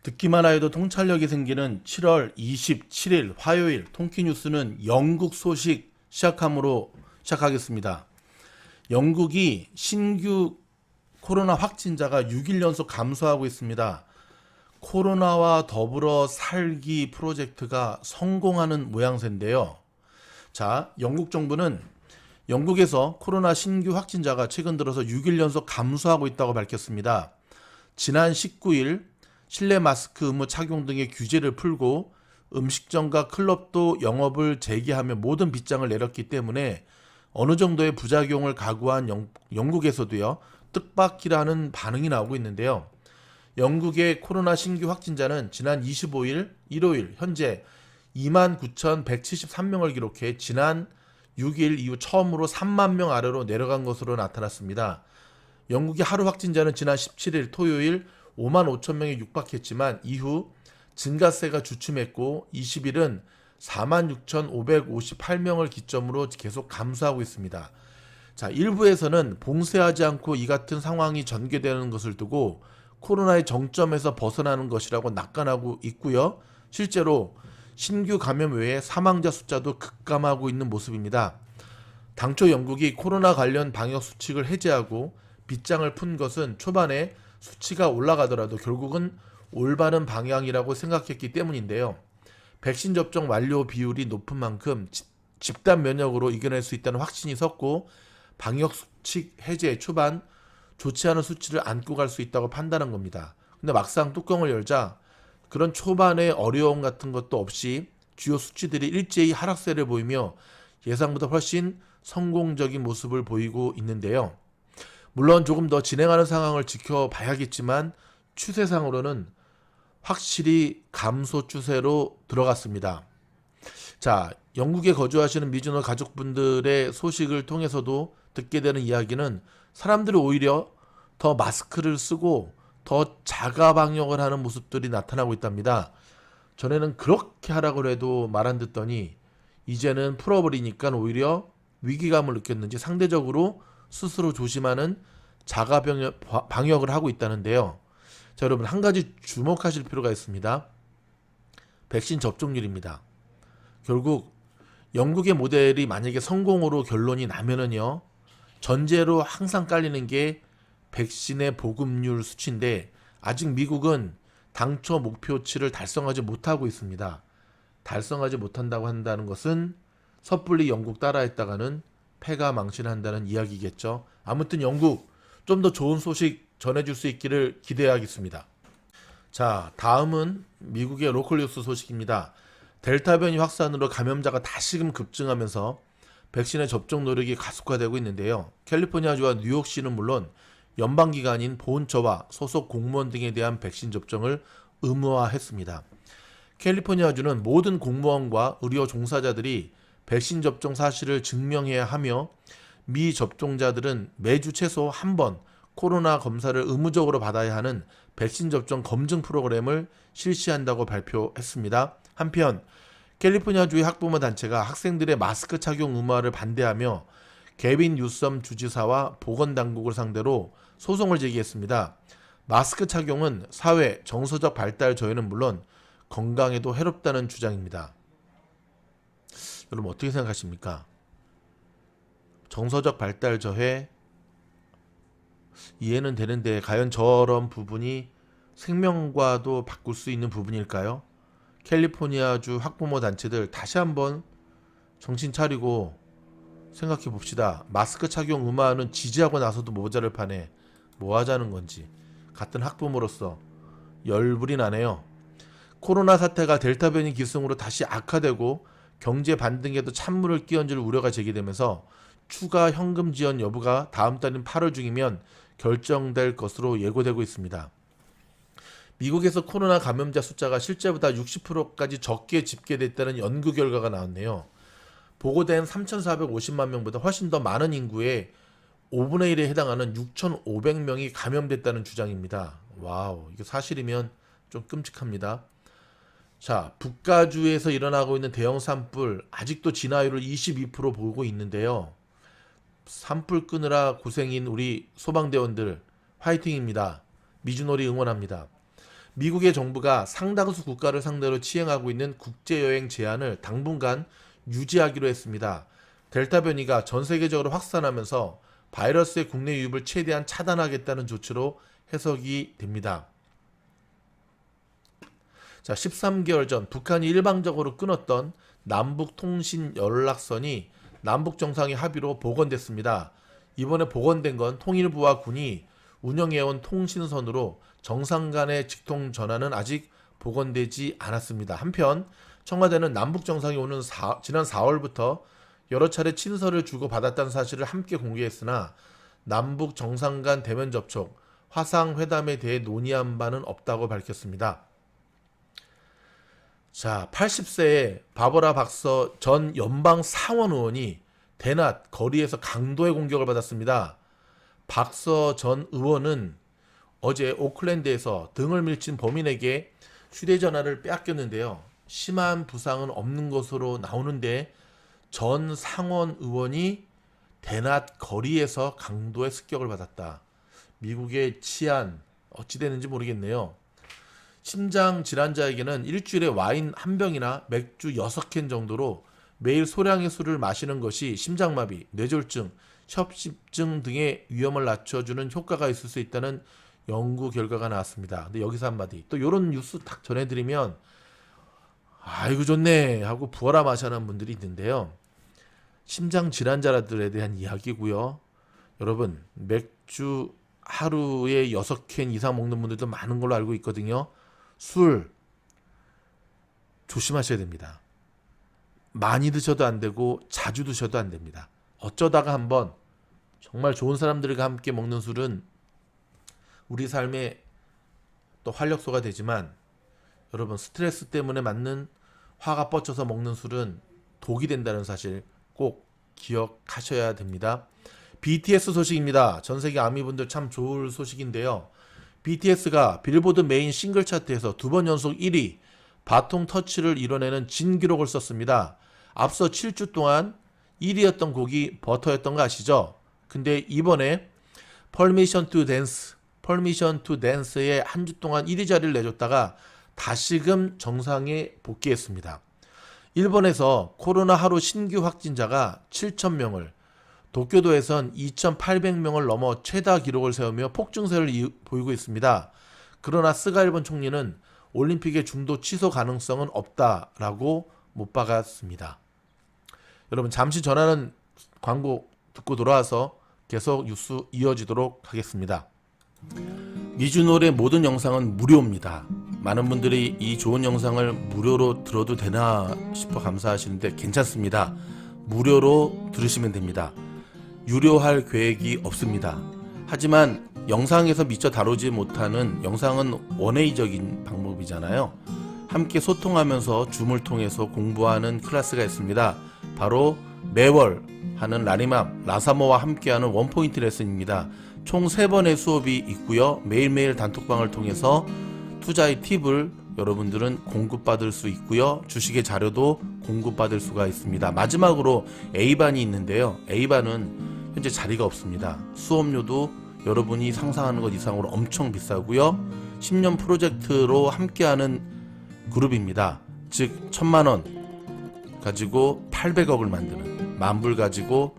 듣기만 해도 통찰력이 생기는 7월 27일 화요일 통키뉴스는 영국 소식 시작하겠습니다. 영국이 신규 코로나 확진자가 6일 연속 감소하고 있습니다. 코로나와 더불어 살기 프로젝트가 성공하는 모양새인데요. 자, 영국 정부는 영국에서 코로나 신규 확진자가 최근 들어서 6일 연속 감소하고 있다고 밝혔습니다. 지난 19일 실내 마스크 의무 착용 등의 규제를 풀고 음식점과 클럽도 영업을 재개하며 모든 빗장을 내렸기 때문에 어느 정도의 부작용을 각오한 영국에서도요, 뜻밖이라는 반응이 나오고 있는데요. 영국의 코로나 신규 확진자는 지난 25일 일요일 현재 29,173명을 기록해 지난 6일 이후 처음으로 3만 명 아래로 내려간 것으로 나타났습니다. 영국의 하루 확진자는 지난 17일 토요일 5만 5천 명에 육박했지만 이후 증가세가 주춤했고 20일은 4만 6,558명을 기점으로 계속 감소하고 있습니다. 자, 일부에서는 봉쇄하지 않고 이 같은 상황이 전개되는 것을 두고 코로나의 정점에서 벗어나는 것이라고 낙관하고 있고요. 실제로 신규 감염 외에 사망자 숫자도 급감하고 있는 모습입니다. 당초 영국이 코로나 관련 방역 수칙을 해제하고 빗장을 푼 것은 초반에 수치가 올라가더라도 결국은 올바른 방향이라고 생각했기 때문인데요. 백신 접종 완료 비율이 높은 만큼 집단 면역으로 이겨낼 수 있다는 확신이 섰고 방역 수칙 해제 초반 좋지 않은 수치를 안고 갈 수 있다고 판단한 겁니다. 근데 막상 뚜껑을 열자 그런 초반의 어려움 같은 것도 없이 주요 수치들이 일제히 하락세를 보이며 예상보다 훨씬 성공적인 모습을 보이고 있는데요. 물론 조금 더 진행하는 상황을 지켜봐야겠지만 추세상으로는 확실히 감소 추세로 들어갔습니다. 자, 영국에 거주하시는 미주노 가족분들의 소식을 통해서도 듣게 되는 이야기는 사람들이 오히려 더 마스크를 쓰고 더 자가 방역을 하는 모습들이 나타나고 있답니다. 전에는 그렇게 하라고 해도 말 안 듣더니 이제는 풀어버리니까 오히려 위기감을 느꼈는지 상대적으로 스스로 조심하는 자가 방역을 하고 있다는데요. 자, 여러분 한 가지 주목하실 필요가 있습니다. 백신 접종률입니다. 결국 영국의 모델이 만약에 성공으로 결론이 나면은요, 전제로 항상 깔리는 게 백신의 보급률 수치인데 아직 미국은 당초 목표치를 달성하지 못하고 있습니다. 달성하지 못한다고 한다는 것은 섣불리 영국 따라했다가는 패가 망신한다는 이야기겠죠. 아무튼 영국 좀 더 좋은 소식 전해줄 수 있기를 기대하겠습니다. 자, 다음은 미국의 로컬 뉴스 소식입니다. 델타 변이 확산으로 감염자가 다시금 급증하면서 백신의 접종 노력이 가속화되고 있는데요. 캘리포니아주와 뉴욕시는 물론 연방기관인 보훈처와 소속 공무원 등에 대한 백신 접종을 의무화했습니다. 캘리포니아주는 모든 공무원과 의료 종사자들이 백신 접종 사실을 증명해야 하며 미접종자들은 매주 최소 한 번 코로나 검사를 의무적으로 받아야 하는 백신 접종 검증 프로그램을 실시한다고 발표했습니다. 한편 캘리포니아주의 학부모 단체가 학생들의 마스크 착용 의무화를 반대하며 개빈 뉴섬 주지사와 보건당국을 상대로 소송을 제기했습니다. 마스크 착용은 사회 정서적 발달 저해는 물론 건강에도 해롭다는 주장입니다. 여러분 어떻게 생각하십니까? 정서적 발달 저해 이해는 되는데 과연 저런 부분이 생명과도 바꿀 수 있는 부분일까요? 캘리포니아주 학부모 단체들 다시 한번 정신 차리고 생각해 봅시다. 마스크 착용 의무화는 지지하고 나서도 모자를 파네. 뭐 하자는 건지 같은 학부모로서 열불이 나네요. 코로나 사태가 델타 변이 기승으로 다시 악화되고 경제 반등에도 찬물을 끼얹을 우려가 제기되면서 추가 현금 지원 여부가 다음 달인 8월 중이면 결정될 것으로 예고되고 있습니다. 미국에서 코로나 감염자 숫자가 실제보다 60%까지 적게 집계됐다는 연구 결과가 나왔네요. 보고된 3,450만 명보다 훨씬 더 많은 인구의 5분의 1에 해당하는 6,500명이 감염됐다는 주장입니다. 와우, 이게 사실이면 좀 끔찍합니다. 자, 북가주에서 일어나고 있는 대형 산불 아직도 진화율을 22% 보고 있는데요. 산불 끄느라 고생인 우리 소방대원들 화이팅입니다. 미주놀이 응원합니다. 미국의 정부가 상당수 국가를 상대로 시행하고 있는 국제여행 제한을 당분간 유지하기로 했습니다. 델타 변이가 전 세계적으로 확산하면서 바이러스의 국내 유입을 최대한 차단하겠다는 조치로 해석이 됩니다. 자, 13개월 전 북한이 일방적으로 끊었던 남북 통신 연락선이 남북 정상의 합의로 복원됐습니다. 이번에 복원된 건 통일부와 군이 운영해온 통신선으로 정상 간의 직통 전환은 아직 복원되지 않았습니다. 한편 청와대는 남북 정상이 지난 4월부터 여러 차례 친서를 주고받았다는 사실을 함께 공개했으나 남북 정상 간 대면 접촉, 화상회담에 대해 논의한 바는 없다고 밝혔습니다. 자, 80세의 바버라 박서 전 연방 상원 의원이 대낮 거리에서 강도의 공격을 받았습니다. 박서 전 의원은 어제 오클랜드에서 등을 밀친 범인에게 휴대전화를 빼앗겼는데요. 심한 부상은 없는 것으로 나오는데 전 상원 의원이 대낮 거리에서 강도의 습격을 받았다. 미국의 치안 어찌 되는지 모르겠네요. 심장 질환자에게는 일주일에 와인 한 병이나 맥주 6캔 정도로 매일 소량의 술을 마시는 것이 심장마비, 뇌졸중, 협심증 등의 위험을 낮춰주는 효과가 있을 수 있다는 연구 결과가 나왔습니다. 근데 여기서 한마디, 또 이런 뉴스 딱 전해드리면 아이고 좋네 하고 부어라 마시는 분들이 있는데요. 심장 질환자들에 대한 이야기고요. 여러분, 맥주 하루에 6캔 이상 먹는 분들도 많은 걸로 알고 있거든요. 술 조심하셔야 됩니다. 많이 드셔도 안 되고 자주 드셔도 안 됩니다. 어쩌다가 한번 정말 좋은 사람들과 함께 먹는 술은 우리 삶의 또 활력소가 되지만 여러분, 스트레스 때문에 맞는 화가 뻗쳐서 먹는 술은 독이 된다는 사실 꼭 기억하셔야 됩니다. BTS 소식입니다. 전 세계 아미분들 참 좋을 소식인데요. BTS가 빌보드 메인 싱글 차트에서 2번 연속 1위, 바통 터치를 이뤄내는 진기록을 썼습니다. 앞서 7주 동안 1위였던 곡이 버터였던 거 아시죠? 근데 이번에 Permission to Dance의 한 주 동안 1위 자리를 내줬다가 다시금 정상에 복귀했습니다. 일본에서 코로나 하루 신규 확진자가 7,000명을, 도쿄도에선 2,800명을 넘어 최다 기록을 세우며 폭증세를 보이고 있습니다. 그러나 스가 일본 총리는 올림픽의 중도 취소 가능성은 없다라고 못 박았습니다. 여러분, 잠시 전하는 광고 듣고 돌아와서 계속 뉴스 이어지도록 하겠습니다. 미주노래 모든 영상은 무료입니다. 많은 분들이 이 좋은 영상을 무료로 들어도 되나 싶어 감사하시는데 괜찮습니다. 무료로 들으시면 됩니다. 유료할 계획이 없습니다. 하지만 영상에서 미처 다루지 못하는, 영상은 원웨이적인 방법이잖아요. 함께 소통하면서 줌을 통해서 공부하는 클래스가 있습니다. 바로 매월 하는 라사모와 함께하는 원포인트 레슨입니다. 총 3번의 수업이 있고요. 매일매일 단톡방을 통해서 투자의 팁을 여러분들은 공급받을 수 있고요. 주식의 자료도 공급받을 수가 있습니다. 마지막으로 A반이 있는데요. A반은 현재 자리가 없습니다. 수업료도 여러분이 상상하는 것 이상으로 엄청 비싸고요. 10년 프로젝트로 함께하는 그룹입니다. 즉 1,000만원 가지고 800억을 만드는, 10,000불 가지고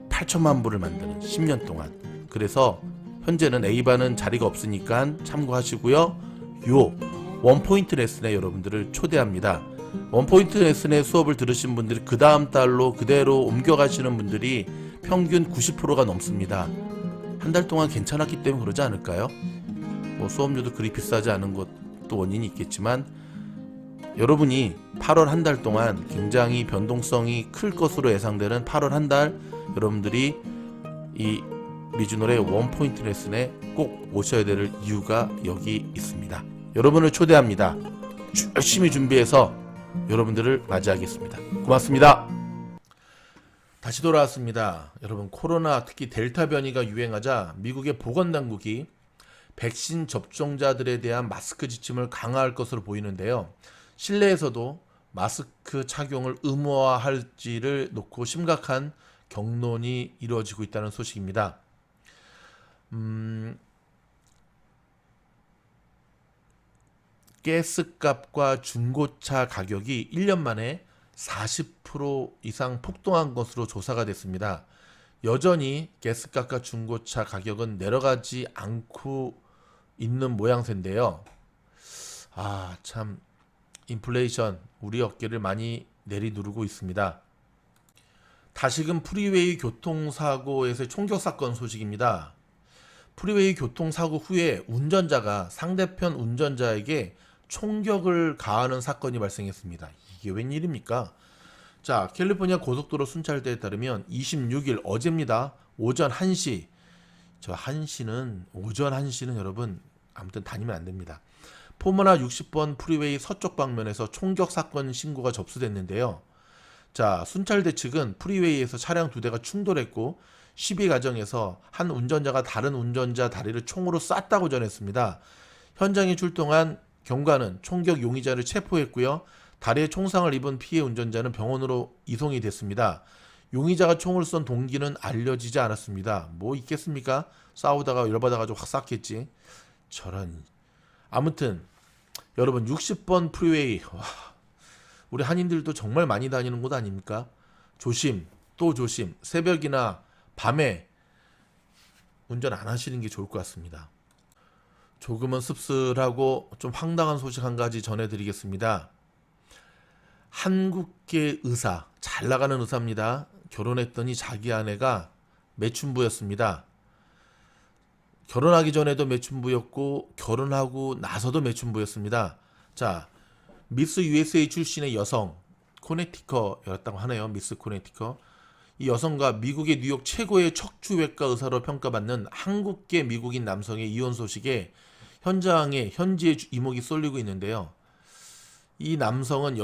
8천만 불을 만드는 10년 동안. 그래서 현재는 A반은 자리가 없으니까 참고하시고요. 요 원포인트 레슨에 여러분들을 초대합니다. 원포인트 레슨의 수업을 들으신 분들이 그 다음 달로 그대로 옮겨가시는 분들이 평균 90%가 넘습니다. 한 달 동안 괜찮았기 때문에 그러지 않을까요? 뭐 수업료도 그리 비싸지 않은 것도 원인이 있겠지만 여러분이 8월 한 달 동안 굉장히 변동성이 클 것으로 예상되는 8월 한 달 여러분들이 이 미주노래 원포인트 레슨에 꼭 오셔야 될 이유가 여기 있습니다. 여러분을 초대합니다. 열심히 준비해서 여러분들을 맞이하겠습니다. 고맙습니다. 다시 돌아왔습니다. 여러분, 코로나 특히 델타 변이가 유행하자 미국의 보건당국이 백신 접종자들에 대한 마스크 지침을 강화할 것으로 보이는데요. 실내에서도 마스크 착용을 의무화할지를 놓고 심각한 격론이 이루어지고 있다는 소식입니다. 가스값과 중고차 가격이 1년 만에 40% 이상 폭등한 것으로 조사가 됐습니다. 여전히 가스값과 중고차 가격은 내려가지 않고 있는 모양새인데요. 참 인플레이션 우리 어깨를 많이 내리누르고 있습니다. 다시금 프리웨이 교통사고에서의 총격 사건 소식입니다. 프리웨이 교통사고 후에 운전자가 상대편 운전자에게 총격을 가하는 사건이 발생했습니다. 이게 웬일입니까? 자, 캘리포니아 고속도로 순찰대에 따르면 26일 어제입니다. 오전 1시. 오전 1시는 여러분 아무튼 다니면 안 됩니다. 포머나 60번 프리웨이 서쪽 방면에서 총격 사건 신고가 접수됐는데요. 자, 순찰대 측은 프리웨이에서 차량 2대가 충돌했고 시비 과정에서 한 운전자가 다른 운전자 다리를 총으로 쐈다고 전했습니다. 현장에 출동한 경관은 총격 용의자를 체포했고요. 다리에 총상을 입은 피해 운전자는 병원으로 이송이 됐습니다. 용의자가 총을 쏜 동기는 알려지지 않았습니다. 뭐 있겠습니까? 싸우다가 열받아가지고 확 쐈겠지. 저런. 아무튼 여러분 60번 프리웨이 우리 한인들도 정말 많이 다니는 곳 아닙니까? 조심 또 조심. 새벽이나 밤에 운전 안 하시는 게 좋을 것 같습니다. 조금은 씁쓸하고 좀 황당한 소식 한 가지 전해드리겠습니다. 한국계 의사, 잘 나가는 의사입니다. 결혼했더니 자기 아내가 매춘부였습니다. 결혼하기 전에도 매춘부였고 결혼하고 나서도 매춘부였습니다. 자, 미스 USA 출신의 여성, 코네티컷이었다고 하네요. 미스 코네티컷. 이 여성과 미국의 뉴욕 최고의 척추외과 의사로 평가받는 한국계 미국인 남성의 이혼 소식에 현장에 현지의 이목이 쏠리고 있는데요. 이 남성은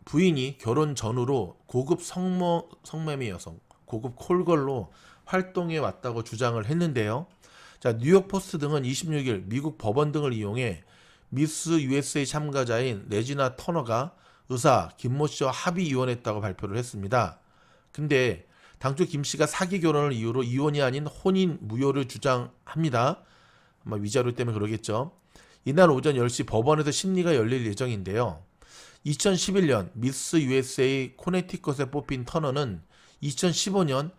부인이 결혼 전후로 고급 성매매 여성, 고급 콜걸로 활동해 왔다고 주장을 했는데요. 자, 뉴욕 포스트 등은 26일 미국 법원 등을 이용해 미스 USA 참가자인 레지나 터너가 의사 김모 씨와 합의 이혼했다고 발표를 했습니다. 근데 당초 김 씨가 사기 결혼을 이유로 이혼이 아닌 혼인 무효를 주장합니다. 아마 위자료 때문에 그러겠죠. 이날 오전 10시 법원에서 심리가 열릴 예정인데요. 2011년 미스 USA 코네티컷에 뽑힌 터너는 2015년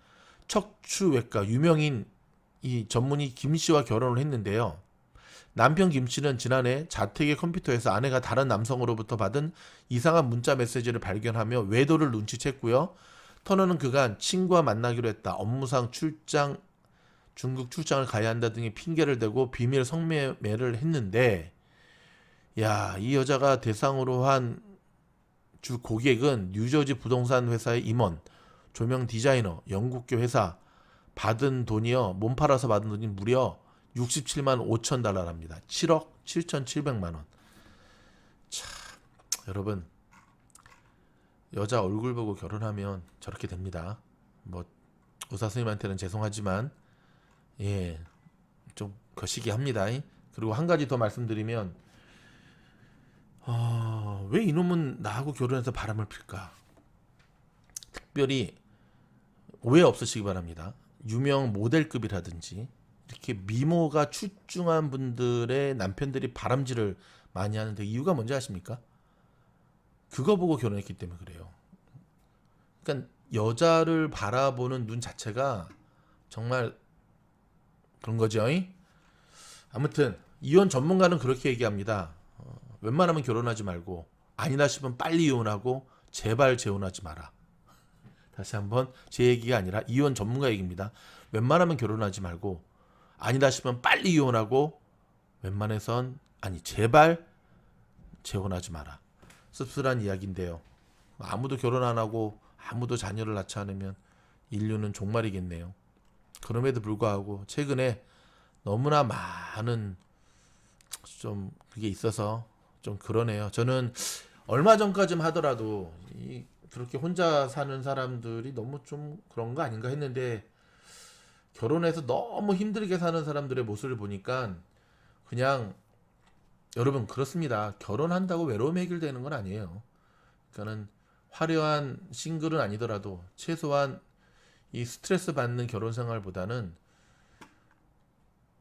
척추외과 유명인 이 전문의 김 씨와 결혼을 했는데요. 남편 김 씨는 지난해 자택의 컴퓨터에서 아내가 다른 남성으로부터 받은 이상한 문자 메시지를 발견하며 외도를 눈치챘고요. 터너는 그간 친구와 만나기로 했다. 업무상 출장, 중국 출장을 가야 한다 등의 핑계를 대고 비밀 성매매를 했는데, 야, 이 여자가 대상으로 한 주 고객은 뉴저지 부동산 회사의 임원, 조명 디자이너, 영국계 회사, 받은 돈이요. 몸 팔아서 받은 돈이 무려 67만 5천 달러랍니다. 7억 7,700만 원. 참, 여러분 여자 얼굴 보고 결혼하면 저렇게 됩니다. 뭐 의사 선생님한테는 죄송하지만 좀 거시기 합니다. 그리고 한 가지 더 말씀드리면 왜 이놈은 나하고 결혼해서 바람을 필까? 특별히 오해 없으시기 바랍니다. 유명 모델급이라든지 이렇게 미모가 출중한 분들의 남편들이 바람질을 많이 하는데 이유가 뭔지 아십니까? 그거 보고 결혼했기 때문에 그래요. 그러니까 여자를 바라보는 눈 자체가 정말 그런 거죠. 아무튼 이혼 전문가는 그렇게 얘기합니다. 웬만하면 결혼하지 말고 아니다 싶으면 빨리 이혼하고 제발 재혼하지 마라. 다시 한번 제 얘기가 아니라 이혼 전문가 얘기입니다. 웬만하면 결혼하지 말고 아니다 싶으면 빨리 이혼하고 웬만해선 제발 재혼하지 마라. 씁쓸한 이야기인데요. 아무도 결혼 안 하고 아무도 자녀를 낳지 않으면 인류는 종말이겠네요. 그럼에도 불구하고 최근에 너무나 많은 좀 그게 있어서 좀 그러네요. 저는 얼마 전까지만 하더라도 그렇게 혼자 사는 사람들이 너무 좀 그런 거 아닌가 했는데 결혼해서 너무 힘들게 사는 사람들의 모습을 보니까 그냥 여러분 그렇습니다. 결혼한다고 외로움이 해결되는 건 아니에요. 그러니까는 화려한 싱글은 아니더라도 최소한 이 스트레스 받는 결혼 생활보다는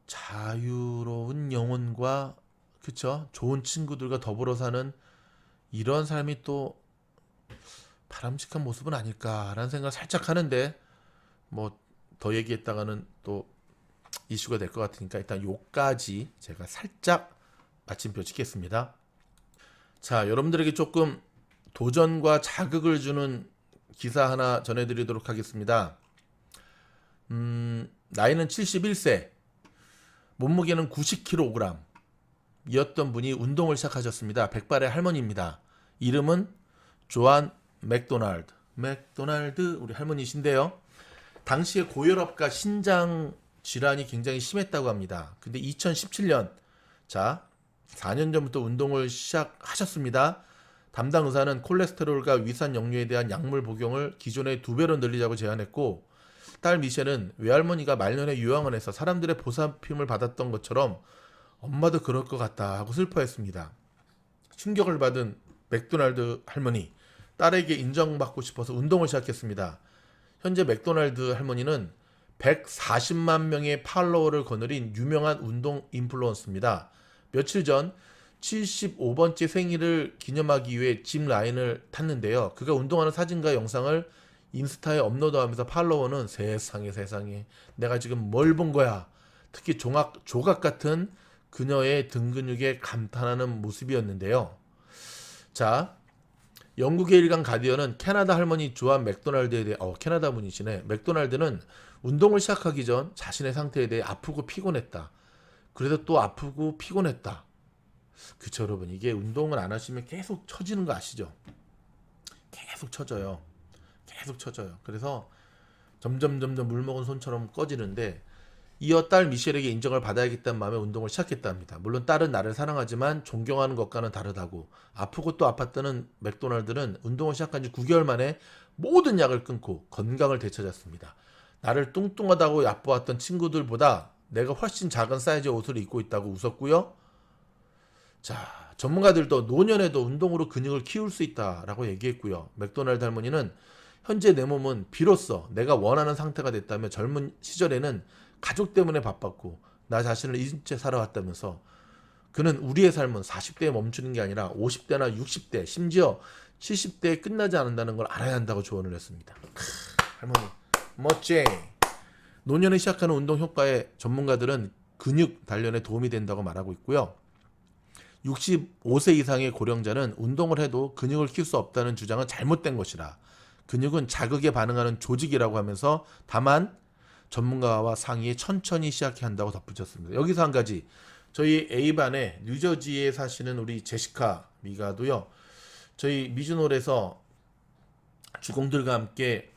자유로운 영혼과 그쵸? 좋은 친구들과 더불어 사는 이런 삶이 또 바람직한 모습은 아닐까라는 생각을 살짝 하는데, 뭐 더 얘기했다가는 또 이슈가 될 것 같으니까 일단 요까지 제가 살짝 마침표 찍겠습니다. 자, 여러분들에게 조금 도전과 자극을 주는 기사 하나 전해드리도록 하겠습니다. 나이는 71세, 몸무게는 90kg 이었던 분이 운동을 시작하셨습니다. 백발의 할머니입니다. 이름은 조안 맥도날드 우리 할머니신데요. 당시에 고혈압과 신장 질환이 굉장히 심했다고 합니다. 근데 2017년, 자 4년 전부터 운동을 시작하셨습니다. 담당 의사는 콜레스테롤과 위산 역류에 대한 약물 복용을 기존의 2배로 늘리자고 제안했고, 딸 미셸은 외할머니가 말년에 요양원에서 사람들의 보살핌을 받았던 것처럼 엄마도 그럴 것 같다 하고 슬퍼했습니다. 충격을 받은 맥도날드 할머니, 딸에게 인정받고 싶어서 운동을 시작했습니다. 현재 맥도날드 할머니는 140만 명의 팔로워를 거느린 유명한 운동 인플루언서입니다. 며칠 전 75번째 생일을 기념하기 위해 짐 라인을 탔는데요. 그가 운동하는 사진과 영상을 인스타에 업로드하면서 팔로워는 세상에 내가 지금 뭘 본 거야. 특히 조각 같은 그녀의 등 근육에 감탄하는 모습이었는데요. 자, 영국의 일간 가디언은 캐나다 할머니 조안 맥도날드에 대해 캐나다 분이시네. 맥도날드는 운동을 시작하기 전 자신의 상태에 대해 아프고 피곤했다. 그래도 또 아프고 피곤했다. 그쵸 여러분, 이게 운동을 안 하시면 계속 처지는 거 아시죠? 계속 처져요. 그래서 점점 물 먹은 손처럼 꺼지는데, 이어 딸 미셸에게 인정을 받아야겠다는 마음에 운동을 시작했답니다. 물론 딸은 나를 사랑하지만 존경하는 것과는 다르다고. 아프고 또 아팠다는 맥도날드는 운동을 시작한 지 9개월 만에 모든 약을 끊고 건강을 되찾았습니다. 나를 뚱뚱하다고 얕보았던 친구들보다 내가 훨씬 작은 사이즈의 옷을 입고 있다고 웃었고요. 자, 전문가들도 노년에도 운동으로 근육을 키울 수 있다라고 얘기했고요. 맥도날드 할머니는 현재 내 몸은 비로소 내가 원하는 상태가 됐다며 젊은 시절에는 가족 때문에 바빴고 나 자신을 잊은 채 살아왔다면서, 그는 우리의 삶은 40대에 멈추는 게 아니라 50대나 60대 심지어 70대에 끝나지 않는다는 걸 알아야 한다고 조언을 했습니다. 할머니 멋쟁이. 노년에 시작하는 운동 효과에 전문가들은 근육 단련에 도움이 된다고 말하고 있고요. 65세 이상의 고령자는 운동을 해도 근육을 키울 수 없다는 주장은 잘못된 것이라, 근육은 자극에 반응하는 조직이라고 하면서 다만 전문가와 상의해 천천히 시작해야 한다고 덧붙였습니다. 여기서 한 가지, 저희 A반에 뉴저지에 사시는 우리 제시카 미가도요, 저희 미즈놀에서 주공들과 함께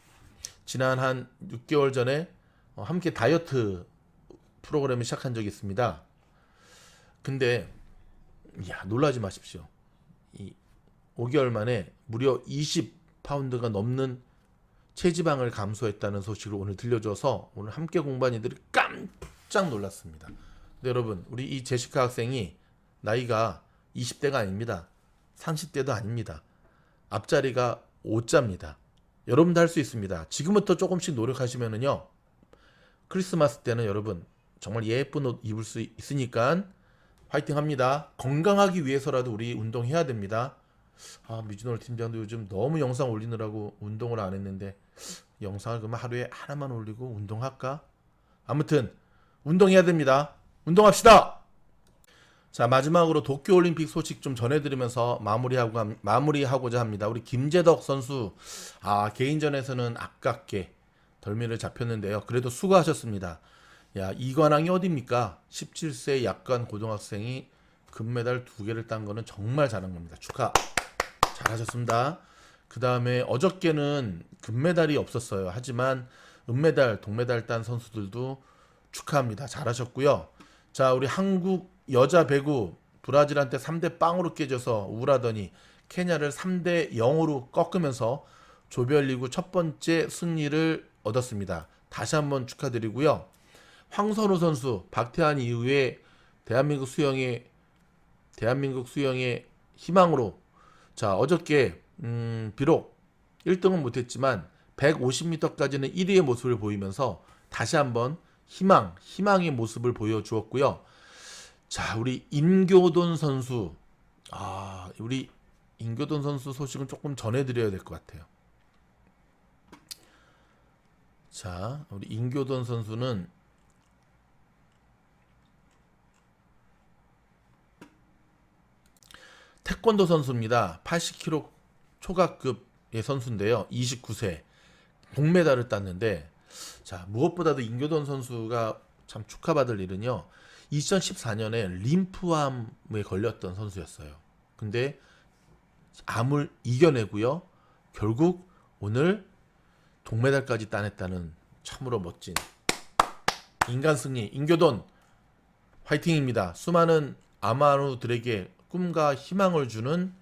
지난 한 6개월 전에 함께 다이어트 프로그램을 시작한 적이 있습니다. 근데 놀라지 마십시오. 이 5개월 만에 무려 20파운드가 넘는 체지방을 감소했다는 소식을 오늘 들려줘서 오늘 함께 공부한 이들이 깜짝 놀랐습니다. 근데 여러분, 우리 이 제시카 학생이 나이가 20대가 아닙니다. 30대도 아닙니다. 앞자리가 5자입니다. 여러분도 할 수 있습니다. 지금부터 조금씩 노력하시면은요, 크리스마스 때는 여러분 정말 예쁜 옷 입을 수 있으니까 화이팅 합니다. 건강하기 위해서라도 우리 운동해야 됩니다. 미즈노르 팀장도 요즘 너무 영상 올리느라고 운동을 안 했는데, 영상을 그러면 하루에 하나만 올리고 운동할까? 아무튼 운동해야 됩니다. 운동합시다. 자, 마지막으로 도쿄올림픽 소식 좀 전해드리면서 마무리하고자 합니다. 우리 김재덕 선수, 개인전에서는 아깝게 덜미를 잡혔는데요. 그래도 수고하셨습니다. 이관왕이 어딥니까? 17세 약관 고등학생이 금메달 2개를 딴 거는 정말 잘한 겁니다. 축하. 잘하셨습니다. 그 다음에 어저께는 금메달이 없었어요. 하지만 은메달, 동메달 딴 선수들도 축하합니다. 잘하셨고요. 자, 우리 한국 여자 배구 브라질한테 3대0으로 깨져서 우울하더니 케냐를 3대0으로 꺾으면서 조별리그 첫 번째 승리를 얻었습니다. 다시 한번 축하드리고요. 황선우 선수, 박태환 이후에 대한민국 수영의 희망으로, 자, 어저께 비록 1등은 못했지만 150m까지는 1위의 모습을 보이면서 다시 한번 희망의 모습을 보여주었고요. 자, 우리 인교돈 선수. 우리 인교돈 선수 소식은 조금 전해드려야 될 것 같아요. 자, 우리 인교돈 선수는 태권도 선수입니다. 80kg 초과급의 선수인데요. 29세 동메달을 땄는데, 자, 무엇보다도 인교돈 선수가 참 축하받을 일은요. 2014년에 림프암에 걸렸던 선수였어요. 근데 암을 이겨내고요. 결국 오늘 동메달까지 따냈다는 참으로 멋진 인간 승리. 인교돈 화이팅입니다. 수많은 아마누들에게 꿈과 희망을 주는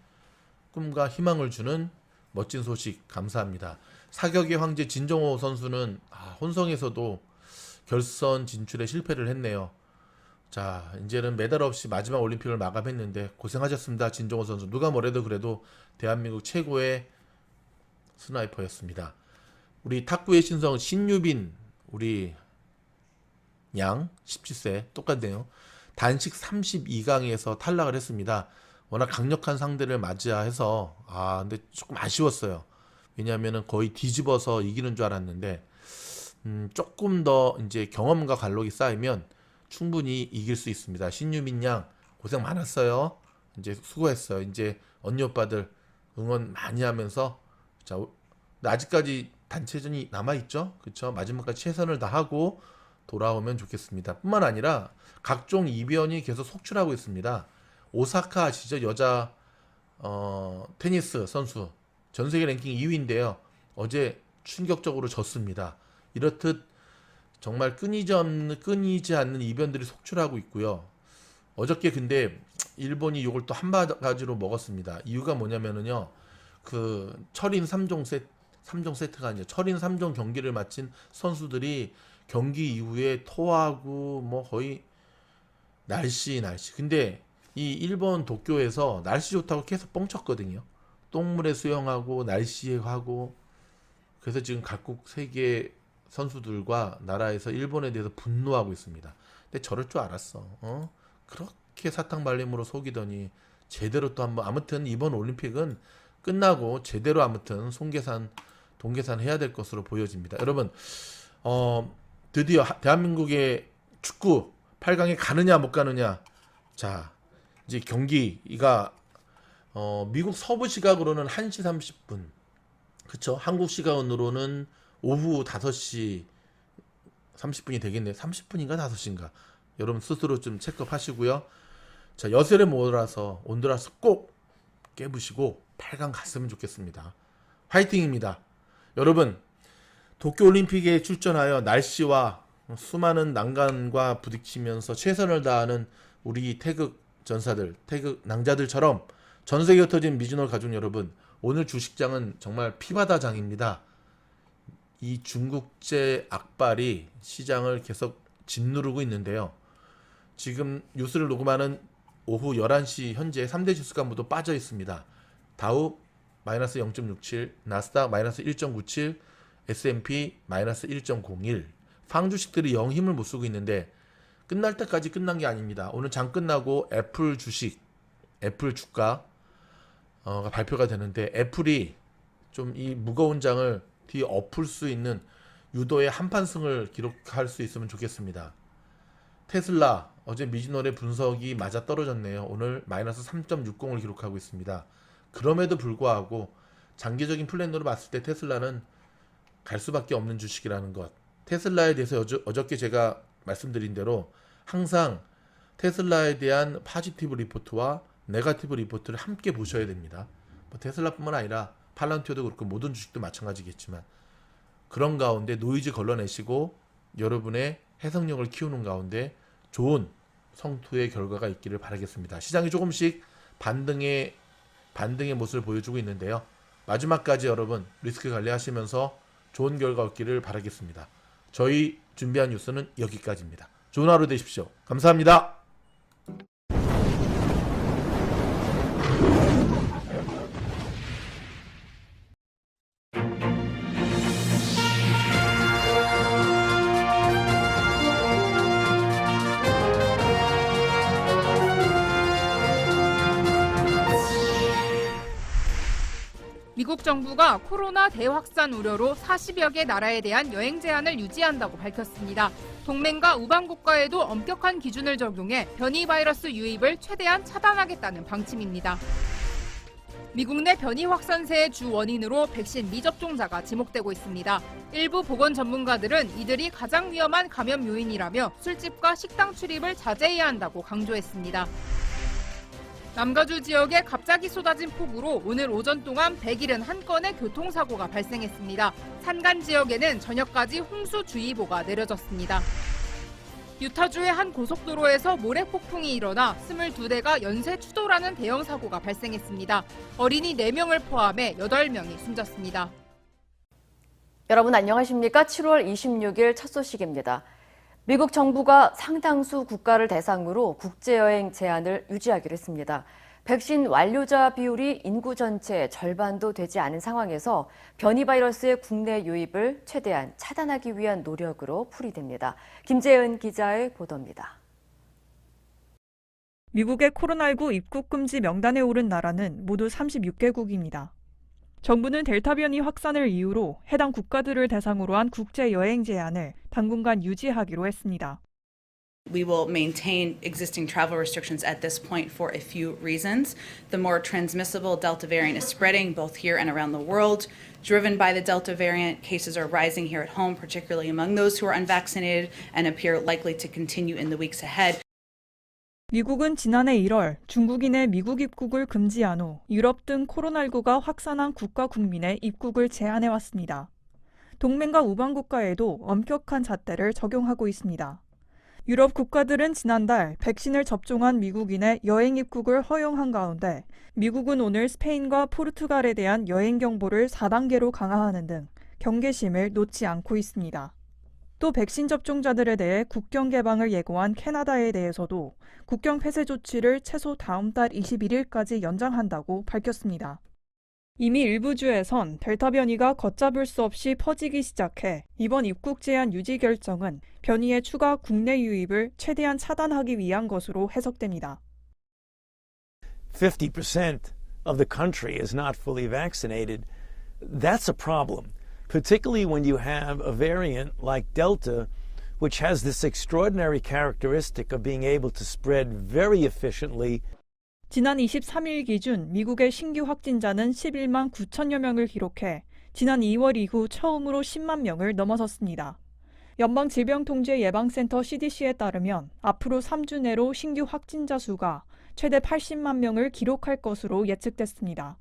멋진 소식 감사합니다. 사격의 황제 진정호 선수는 혼성에서도 결선 진출에 실패를 했네요. 자, 이제는 메달 없이 마지막 올림픽을 마감했는데 고생하셨습니다. 진정호 선수. 누가 뭐래도 그래도 대한민국 최고의 스나이퍼였습니다. 우리 탁구의 신성 신유빈 우리 양 17세 똑같네요. 단식 32강에서 탈락을 했습니다. 워낙 강력한 상대를 맞이해서 근데 조금 아쉬웠어요. 왜냐하면 거의 뒤집어서 이기는 줄 알았는데 조금 더 이제 경험과 관록이 쌓이면 충분히 이길 수 있습니다. 신유민 양 고생 많았어요. 이제 수고했어요. 이제 언니 오빠들 응원 많이 하면서 자, 아직까지 단체전이 남아있죠? 그쵸? 마지막까지 최선을 다하고 돌아오면 좋겠습니다. 뿐만 아니라 각종 이변이 계속 속출하고 있습니다. 오사카 아시죠? 여자 테니스 선수 전세계 랭킹 2위인데요. 어제 충격적으로 졌습니다. 이렇듯 정말 끊이지 않는 이변들이 속출하고 있고요. 어저께 근데 일본이 이걸 또 한 바가지로 먹었습니다. 이유가 뭐냐면은요. 그 철인 3종 세트가 아니라 철인 3종 경기를 마친 선수들이 경기 이후에 토하고 뭐 거의 날씨. 근데 이 일본 도쿄에서 날씨 좋다고 계속 뻥쳤거든요. 똥물에 수영하고 날씨에 하고 그래서 지금 각국 세계 선수들과 나라에서 일본에 대해서 분노하고 있습니다. 근데 저럴 줄 알았어. 그렇게 사탕발림으로 속이더니 제대로 또 한번 아무튼 이번 올림픽은 끝나고 제대로 아무튼 동계산 해야 될 것으로 보여집니다. 여러분 드디어 대한민국의 축구 8강에 가느냐 못 가느냐. 자, 이제 경기가 미국 서부 시각으로는 1시 30분. 그쵸? 한국 시간으로는 오후 5시 30분이 되겠네요. 30분인가 5시인가. 여러분 스스로 좀 체크하시고요. 자, 여슬에 몰아서 온두라스 꼭 깨부시고 8강 갔으면 좋겠습니다. 화이팅입니다. 여러분 도쿄올림픽에 출전하여 날씨와 수많은 난관과 부딪히면서 최선을 다하는 우리 태극 전사들, 태극 낭자들처럼 전세계에 흩어진 미즈노 가족 여러분, 오늘 주식장은 정말 피바다장입니다. 이 중국제 악발이 시장을 계속 짓누르고 있는데요. 지금 뉴스를 녹음하는 오후 11시 현재 3대 지수가 모두 빠져 있습니다. 다우 마이너스 0.67, 나스닥 마이너스 1.97, S&P 마이너스 1.01. 팡주식들이 영 힘을 못 쓰고 있는데 끝날 때까지 끝난 게 아닙니다. 오늘 장 끝나고 애플 주가 발표가 되는데 애플이 좀 이 무거운 장을 뒤엎을 수 있는 유도의 한판승을 기록할 수 있으면 좋겠습니다. 테슬라 어제 미즈노의 분석이 맞아 떨어졌네요. 오늘 마이너스 3.60을 기록하고 있습니다. 그럼에도 불구하고 장기적인 플랜으로 봤을 때 테슬라는 갈 수밖에 없는 주식이라는 것. 테슬라에 대해서 어저께 제가 말씀드린 대로 항상 테슬라에 대한 파지티브 리포트와 네거티브 리포트를 함께 보셔야 됩니다. 뭐 테슬라뿐만 아니라 팔란티오도 그렇고 모든 주식도 마찬가지겠지만 그런 가운데 노이즈 걸러내시고 여러분의 해석력을 키우는 가운데 좋은 성투의 결과가 있기를 바라겠습니다. 시장이 조금씩 반등의 모습을 보여주고 있는데요. 마지막까지 여러분 리스크 관리하시면서 좋은 결과 얻기를 바라겠습니다. 저희 준비한 뉴스는 여기까지입니다. 좋은 하루 되십시오. 감사합니다. 미국 정부가 코로나 대확산 우려로 40여 개 나라에 대한 여행 제한을 유지한다고 밝혔습니다. 동맹과 우방 국가에도 엄격한 기준을 적용해 변이 바이러스 유입을 최대한 차단하겠다는 방침입니다. 미국 내 변이 확산세의 주 원인으로 백신 미접종자가 지목되고 있습니다. 일부 보건 전문가들은 이들이 가장 위험한 감염 요인이라며 술집과 식당 출입을 자제해야 한다고 강조했습니다. 남가주 지역에 갑자기 쏟아진 폭우로 오늘 오전 동안 171건의 교통사고가 발생했습니다. 산간 지역에는 저녁까지 홍수주의보가 내려졌습니다. 유타주의 한 고속도로에서 모래폭풍이 일어나 22대가 연쇄 추돌하는 대형 사고가 발생했습니다. 어린이 4명을 포함해 8명이 숨졌습니다. 여러분 안녕하십니까? 7월 26일 첫 소식입니다. 미국 정부가 상당수 국가를 대상으로 국제여행 제한을 유지하기로 했습니다. 백신 완료자 비율이 인구 전체의 절반도 되지 않은 상황에서 변이 바이러스의 국내 유입을 최대한 차단하기 위한 노력으로 풀이됩니다. 김재은 기자의 보도입니다. 미국의 코로나19 입국 금지 명단에 오른 나라는 모두 36개국입니다. 정부는 델타 변이 확산을 이유로 해당 국가들을 대상으로 한 국제 여행 제한을 당분간 유지하기로 했습니다. We will maintain existing travel restrictions at this point for a few reasons. The more transmissible Delta variant is spreading both here and around the world. Driven by the Delta variant, cases are rising here at home, particularly among those who are unvaccinated, and appear likely to continue in the weeks ahead. 미국은 지난해 1월 중국인의 미국 입국을 금지한 후 유럽 등 코로나19가 확산한 국가 국민의 입국을 제한해왔습니다. 동맹과 우방 국가에도 엄격한 잣대를 적용하고 있습니다. 유럽 국가들은 지난달 백신을 접종한 미국인의 여행 입국을 허용한 가운데 미국은 오늘 스페인과 포르투갈에 대한 여행 경보를 4단계로 강화하는 등 경계심을 놓지 않고 있습니다. 또 백신 접종자들에 대해 국경 개방을 예고한 캐나다에 대해서도 국경 폐쇄 조치를 최소 다음 달 21일까지 연장한다고 밝혔습니다. 이미 일부 주에선 델타 변이가 걷잡을 수 없이 퍼지기 시작해 이번 입국 제한 유지 결정은 변이의 추가 국내 유입을 최대한 차단하기 위한 것으로 해석됩니다. 50% of the country is not fully vaccinated. That's a problem, particularly when you have a variant like Delta, which has this extraordinary characteristic of being able to spread very efficiently. 지난 23일 기준 미국의 신규 확진자는 11만 9천여 명을 기록해 지난 2월 이후 처음으로 10만 명을 넘어섰습니다. 연방질병통제예방센터 CDC에 따르면 앞으로 3주 내로 신규 확진자 수가 최대 80만 명을 기록할 것으로 예측됐습니다.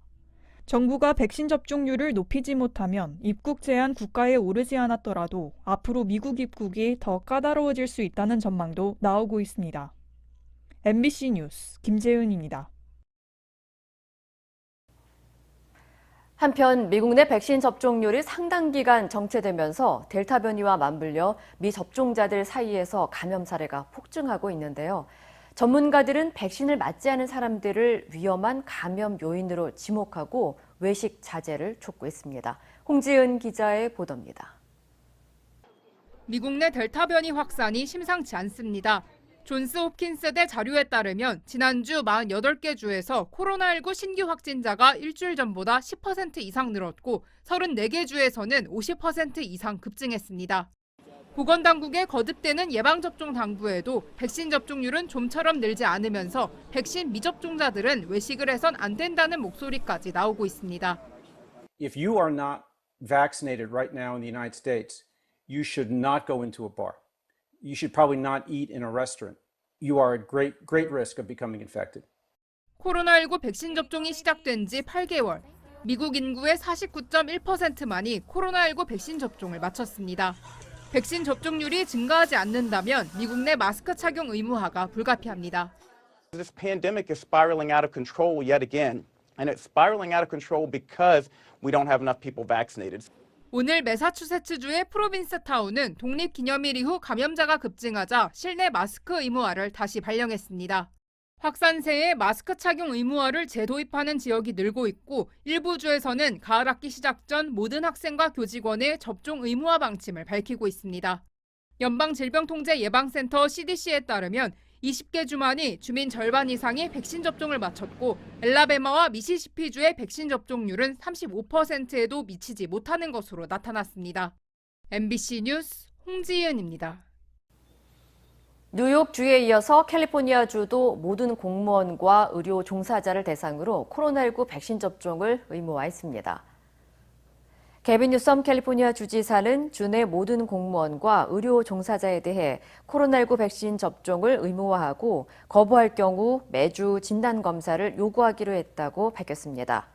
정부가 백신 접종률을 높이지 못하면 입국 제한 국가에 오르지 않았더라도 앞으로 미국 입국이 더 까다로워질 수 있다는 전망도 나오고 있습니다. MBC 뉴스 김재은입니다. 한편 미국 내 백신 접종률이 상당 기간 정체되면서 델타 변이와 맞물려 미접종자들 사이에서 감염 사례가 폭증하고 있는데요. 전문가들은 백신을 맞지 않은 사람들을 위험한 감염 요인으로 지목하고 외식 자제를 촉구했습니다. 홍지은 기자의 보도입니다. 미국 내 델타 변이 확산이 심상치 않습니다. 존스 홉킨스대 자료에 따르면 지난주 48개 주에서 코로나19 신규 확진자가 일주일 전보다 10% 이상 늘었고 34개 주에서는 50% 이상 급증했습니다. 보건당국의 거듭되는 예방접종 당부에도 백신 접종률은 좀처럼 늘지 않으면서 백신 미접종자들은 외식을 해선 안 된다는 목소리까지 나오고 있습니다. If you are not vaccinated right now in the United States, you should not go into a bar. You should probably not eat in a restaurant. You are at great risk of becoming infected. 코로나19 백신 접종이 시작된 지 8개월. 미국 인구의 49.1%만이 코로나19 백신 접종을 마쳤습니다. 백신 접종률이 증가하지 않는다면 미국 내 마스크 착용 의무화가 불가피합니다. This pandemic is spiraling out of control yet again, and it's spiraling out of control because we don't have enough people vaccinated. 오늘 매사추세츠주의 프로빈스 타운은 독립기념일 이후 감염자가 급증하자 실내 마스크 의무화를 다시 발령했습니다. 확산세에 마스크 착용 의무화를 재도입하는 지역이 늘고 있고 일부 주에서는 가을 학기 시작 전 모든 학생과 교직원의 접종 의무화 방침을 밝히고 있습니다. 연방질병통제예방센터 CDC에 따르면 20개 주만이 주민 절반 이상이 백신 접종을 마쳤고 엘라베마와 미시시피주의 백신 접종률은 35%에도 미치지 못하는 것으로 나타났습니다. MBC 뉴스 홍지은입니다. 뉴욕주에 이어서 캘리포니아주도 모든 공무원과 의료 종사자를 대상으로 코로나19 백신 접종을 의무화했습니다. 게빈 뉴섬 캘리포니아 주지사는 주 내 모든 공무원과 의료 종사자에 대해 코로나19 백신 접종을 의무화하고 거부할 경우 매주 진단검사를 요구하기로 했다고 밝혔습니다.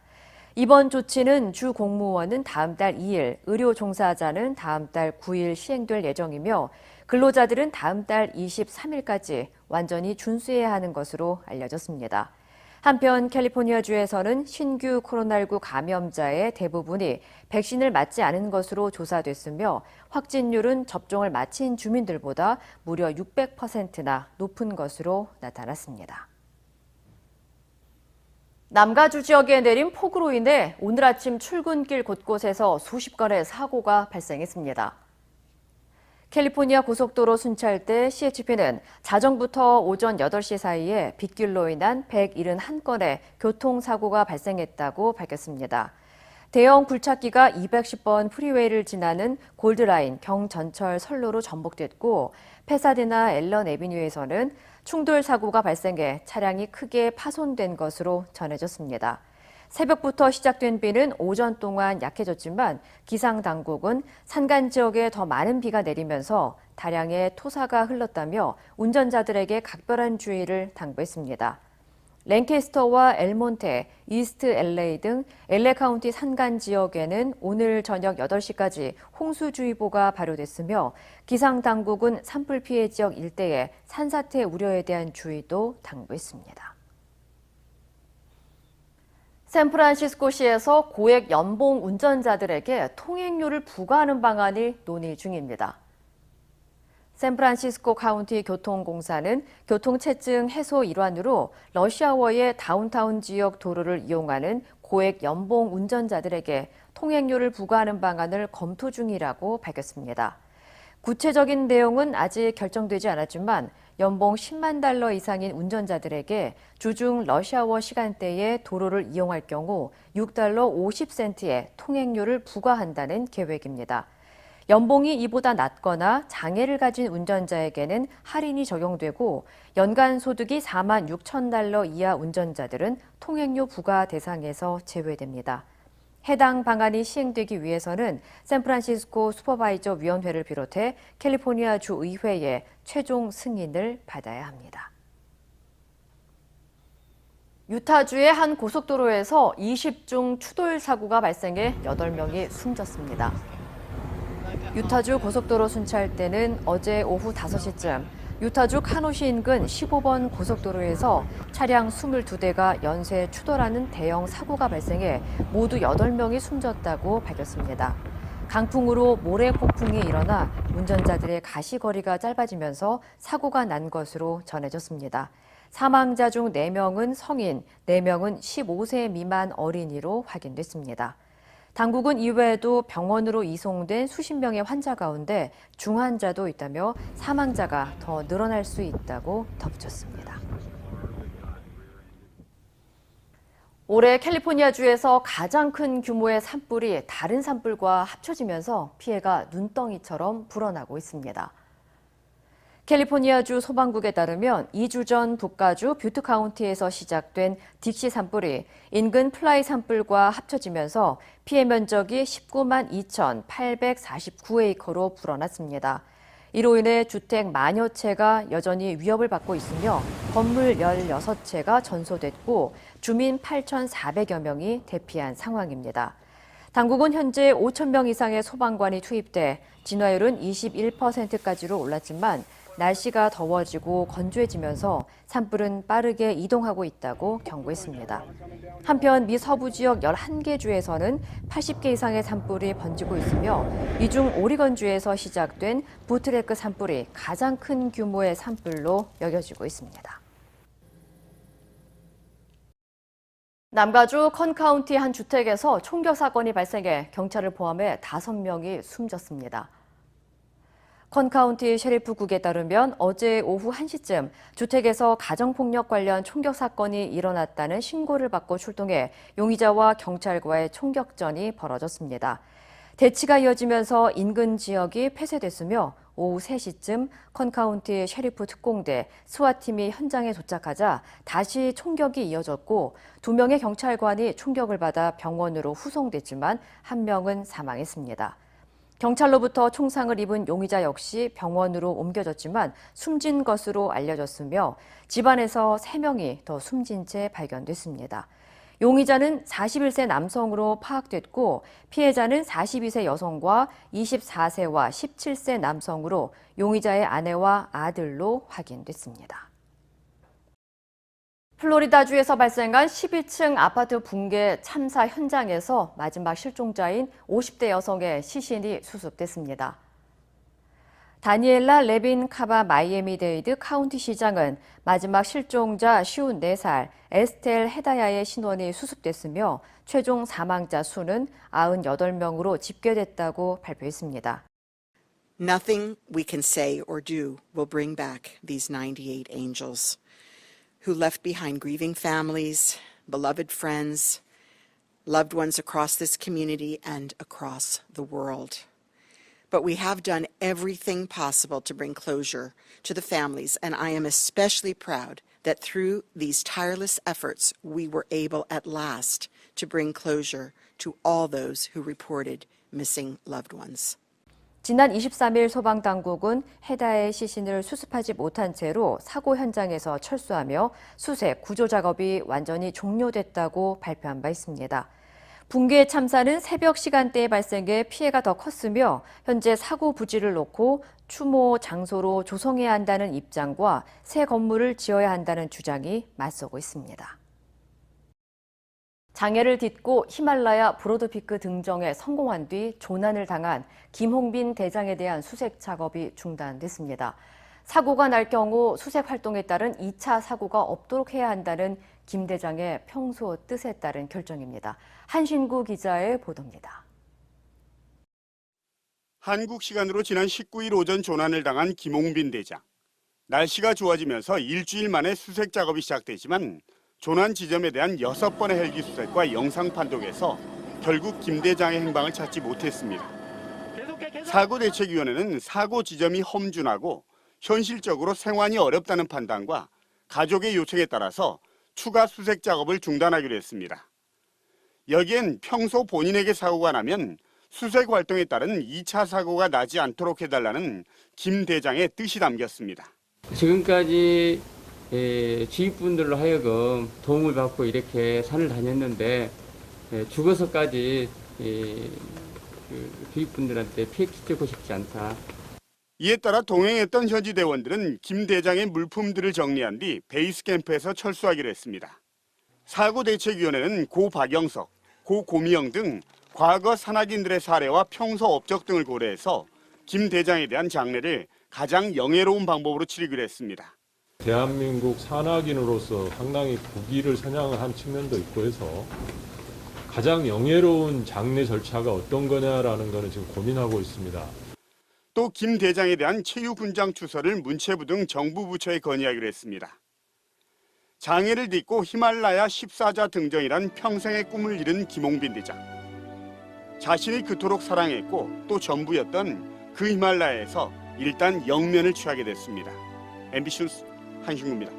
이번 조치는 주 공무원은 다음 달 2일, 의료 종사자는 다음 달 9일 시행될 예정이며 근로자들은 다음 달 23일까지 완전히 준수해야 하는 것으로 알려졌습니다. 한편 캘리포니아주에서는 신규 코로나19 감염자의 대부분이 백신을 맞지 않은 것으로 조사됐으며 확진율은 접종을 마친 주민들보다 무려 600%나 높은 것으로 나타났습니다. 남가주 지역에 내린 폭우로 인해 오늘 아침 출근길 곳곳에서 수십 건의 사고가 발생했습니다. 캘리포니아 고속도로 순찰대 CHP는 자정부터 오전 8시 사이에 빗길로 인한 171건의 교통사고가 발생했다고 밝혔습니다. 대형 굴착기가 210번 프리웨이를 지나는 골드라인 경전철 선로로 전복됐고 페사데나 앨런 애비뉴에서는 충돌 사고가 발생해 차량이 크게 파손된 것으로 전해졌습니다. 새벽부터 시작된 비는 오전 동안 약해졌지만 기상당국은 산간 지역에 더 많은 비가 내리면서 다량의 토사가 흘렀다며 운전자들에게 각별한 주의를 당부했습니다. 랭캐스터와 엘몬테, 이스트 LA 등 LA 카운티 산간 지역에는 오늘 저녁 8시까지 홍수주의보가 발효됐으며 기상당국은 산불 피해 지역 일대에 산사태 우려에 대한 주의도 당부했습니다. 샌프란시스코시에서 고액 연봉 운전자들에게 통행료를 부과하는 방안이 논의 중입니다. 샌프란시스코 카운티 교통공사는 교통체증 해소 일환으로 러시아워의 다운타운 지역 도로를 이용하는 고액 연봉 운전자들에게 통행료를 부과하는 방안을 검토 중이라고 밝혔습니다. 구체적인 내용은 아직 결정되지 않았지만 연봉 10만 달러 이상인 운전자들에게 주중 러시아워 시간대에 도로를 이용할 경우 6달러 50센트의 통행료를 부과한다는 계획입니다. 연봉이 이보다 낮거나 장애를 가진 운전자에게는 할인이 적용되고 연간 소득이 4만 6천 달러 이하 운전자들은 통행료 부과 대상에서 제외됩니다. 해당 방안이 시행되기 위해서는 샌프란시스코 슈퍼바이저 위원회를 비롯해 캘리포니아 주 의회의 최종 승인을 받아야 합니다. 유타주의 한 고속도로에서 20중 추돌 사고가 발생해 8명이 숨졌습니다. 유타주 고속도로 순찰대는 어제 오후 5시쯤 유타주 카노시 인근 15번 고속도로에서 차량 22대가 연쇄 추돌하는 대형 사고가 발생해 모두 8명이 숨졌다고 밝혔습니다. 강풍으로 모래 폭풍이 일어나 운전자들의 가시거리가 짧아지면서 사고가 난 것으로 전해졌습니다. 사망자 중 4명은 성인, 4명은 15세 미만 어린이로 확인됐습니다. 당국은 이외에도 병원으로 이송된 수십 명의 환자 가운데 중환자도 있다며 사망자가 더 늘어날 수 있다고 덧붙였습니다. 올해 캘리포니아주에서 가장 큰 규모의 산불이 다른 산불과 합쳐지면서 피해가 눈덩이처럼 불어나고 있습니다. 캘리포니아주 소방국에 따르면 2주 전 북가주 뷰트 카운티에서 시작된 딕시 산불이 인근 플라이 산불과 합쳐지면서 피해 면적이 19만 2,849에이커로 불어났습니다. 이로 인해 주택 만여 채가 여전히 위협을 받고 있으며 건물 16채가 전소됐고 주민 8,400여 명이 대피한 상황입니다. 당국은 현재 5천 명 이상의 소방관이 투입돼 진화율은 21%까지로 올랐지만 날씨가 더워지고 건조해지면서 산불은 빠르게 이동하고 있다고 경고했습니다. 한편 미 서부 지역 11개 주에서는 80개 이상의 산불이 번지고 있으며 이 중 오리건주에서 시작된 부트레크 산불이 가장 큰 규모의 산불로 여겨지고 있습니다. 남가주 컨카운티 한 주택에서 총격 사건이 발생해 경찰을 포함해 5명이 숨졌습니다. 컨카운티 셰리프국에 따르면 어제 오후 1시쯤 주택에서 가정폭력 관련 총격 사건이 일어났다는 신고를 받고 출동해 용의자와 경찰과의 총격전이 벌어졌습니다. 대치가 이어지면서 인근 지역이 폐쇄됐으며 오후 3시쯤 컨카운티 셰리프 특공대 스와팀이 현장에 도착하자 다시 총격이 이어졌고 2명의 경찰관이 총격을 받아 병원으로 후송됐지만 1명은 사망했습니다. 경찰로부터 총상을 입은 용의자 역시 병원으로 옮겨졌지만 숨진 것으로 알려졌으며 집안에서 3명이 더 숨진 채 발견됐습니다. 용의자는 41세 남성으로 파악됐고 피해자는 42세 여성과 24세와 17세 남성으로 용의자의 아내와 아들로 확인됐습니다. 플로리다주에서 발생한 12층 아파트 붕괴 참사 현장에서 마지막 실종자인 50대 여성의 시신이 수습됐습니다. 다니엘라 레빈 카바 마이애미데이드 카운티 시장은 마지막 실종자 54살 에스텔 헤다야의 신원이 수습됐으며 최종 사망자 수는 98명으로 집계됐다고 발표했습니다. Nothing we can say or do will bring back these 98 angels who left behind grieving families, beloved friends, loved ones across this community and across the world. But we have done everything possible to bring closure to the families, and I am especially proud that through these tireless efforts, we were able at last to bring closure to all those who reported missing loved ones. 지난 23일 소방당국은 헤다의 시신을 수습하지 못한 채로 사고 현장에서 철수하며 수색, 구조 작업이 완전히 종료됐다고 발표한 바 있습니다. 붕괴 참사는 새벽 시간대에 발생해 피해가 더 컸으며 현재 사고 부지를 놓고 추모 장소로 조성해야 한다는 입장과 새 건물을 지어야 한다는 주장이 맞서고 있습니다. 장애를 딛고 히말라야 브로드피크 등정에 성공한 뒤 조난을 당한 김홍빈 대장에 대한 수색 작업이 중단됐습니다. 사고가 날 경우 수색 활동에 따른 2차 사고가 없도록 해야 한다는 김 대장의 평소 뜻에 따른 결정입니다. 한신구 기자의 보도입니다. 한국 시간으로 지난 19일 오전 조난을 당한 김홍빈 대장. 날씨가 좋아지면서 일주일 만에 수색 작업이 시작되지만 조난 지점에 대한 6번의 헬기 수색과 영상 판독에서 결국 김 대장의 행방을 찾지 못했습니다. 사고대책위원회는 사고 지점이 험준하고 현실적으로 생환이 어렵다는 판단과 가족의 요청에 따라서 추가 수색 작업을 중단하기로 했습니다. 여기엔 평소 본인에게 사고가 나면 수색 활동에 따른 2차 사고가 나지 않도록 해달라는 김 대장의 뜻이 담겼습니다. 지금까지 주위분들로 하여금 도움을 받고 이렇게 산을 다녔는데 죽어서까지 주위분들한테 피해 끼치고 싶지 않다. 이에 따라 동행했던 현지 대원들은 김 대장의 물품들을 정리한 뒤 베이스 캠프에서 철수하기로 했습니다. 사고대책위원회는 고 박영석, 고 고미영 등 과거 산악인들의 사례와 평소 업적 등을 고려해서 김 대장에 대한 장례를 가장 영예로운 방법으로 치르기로 했습니다. 대한민국 산악인으로서 상당히 국위를 선양을 한 측면도 있고 해서 가장 영예로운 장례 절차가 어떤 거냐라는 거는 지금 고민하고 있습니다. 또 김 대장에 대한 체육훈장 추서를 문체부 등 정부 부처에 건의하기로 했습니다. 장애를 딛고 히말라야 14자 등정이란 평생의 꿈을 이룬 김홍빈 대장. 자신이 그토록 사랑했고 또 전부였던 그 히말라야에서 일단 영면을 취하게 됐습니다. MBC 뉴스 한신구입니다.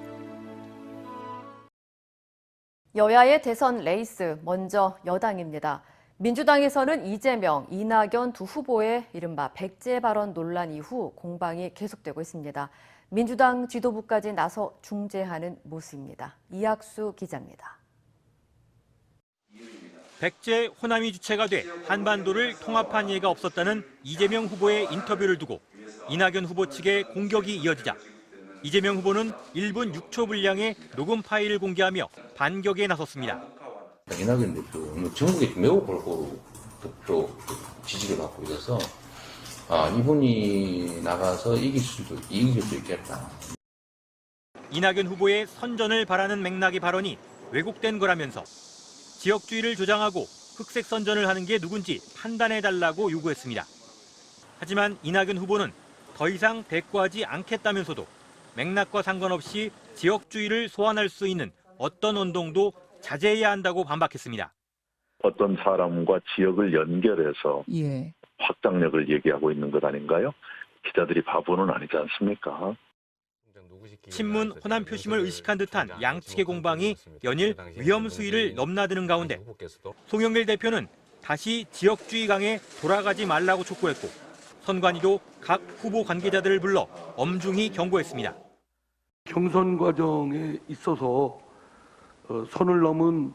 여야의 대선 레이스, 먼저 여당입니다. 민주당에서는 이재명, 이낙연 두 후보의 이른바 백제 발언 논란 이후 공방이 계속되고 있습니다. 민주당 지도부까지 나서 중재하는 모습입니다. 이학수 기자입니다. 백제 호남이 주체가 돼 한반도를 통합한 예가 없었다는 이재명 후보의 인터뷰를 두고 이낙연 후보 측의 공격이 이어지자 이재명 후보는 1분 6초 분량의 녹음 파일을 공개하며 반격에 나섰습니다. 이낙연 대표 전국에 매우 골고루 또 지지를 받고 있어서 이분이 나가서 이길 수도 있겠다. 이낙연 후보의 선전을 바라는 맥락의 발언이 왜곡된 거라면서 지역주의를 조장하고 흑색 선전을 하는 게 누군지 판단해달라고 요구했습니다. 하지만 이낙연 후보는 더 이상 대꾸하지 않겠다면서도 맥락과 상관없이 지역주의를 소환할 수 있는 어떤 운동도 자제해야 한다고 반박했습니다. 어떤 사람과 지역을 연결해서 확장력을 얘기하고 있는 것 아닌가요? 기자들이 바보는 아니지 않습니까? 친문 호남 표심을 의식한 듯한 양측의 공방이 연일 위험 수위를 넘나드는 가운데 송영길 대표는 다시 지역주의 강에 돌아가지 말라고 촉구했고 선관위도 각 후보 관계자들을 불러 엄중히 경고했습니다. 경선 과정에 있어서 선을 넘은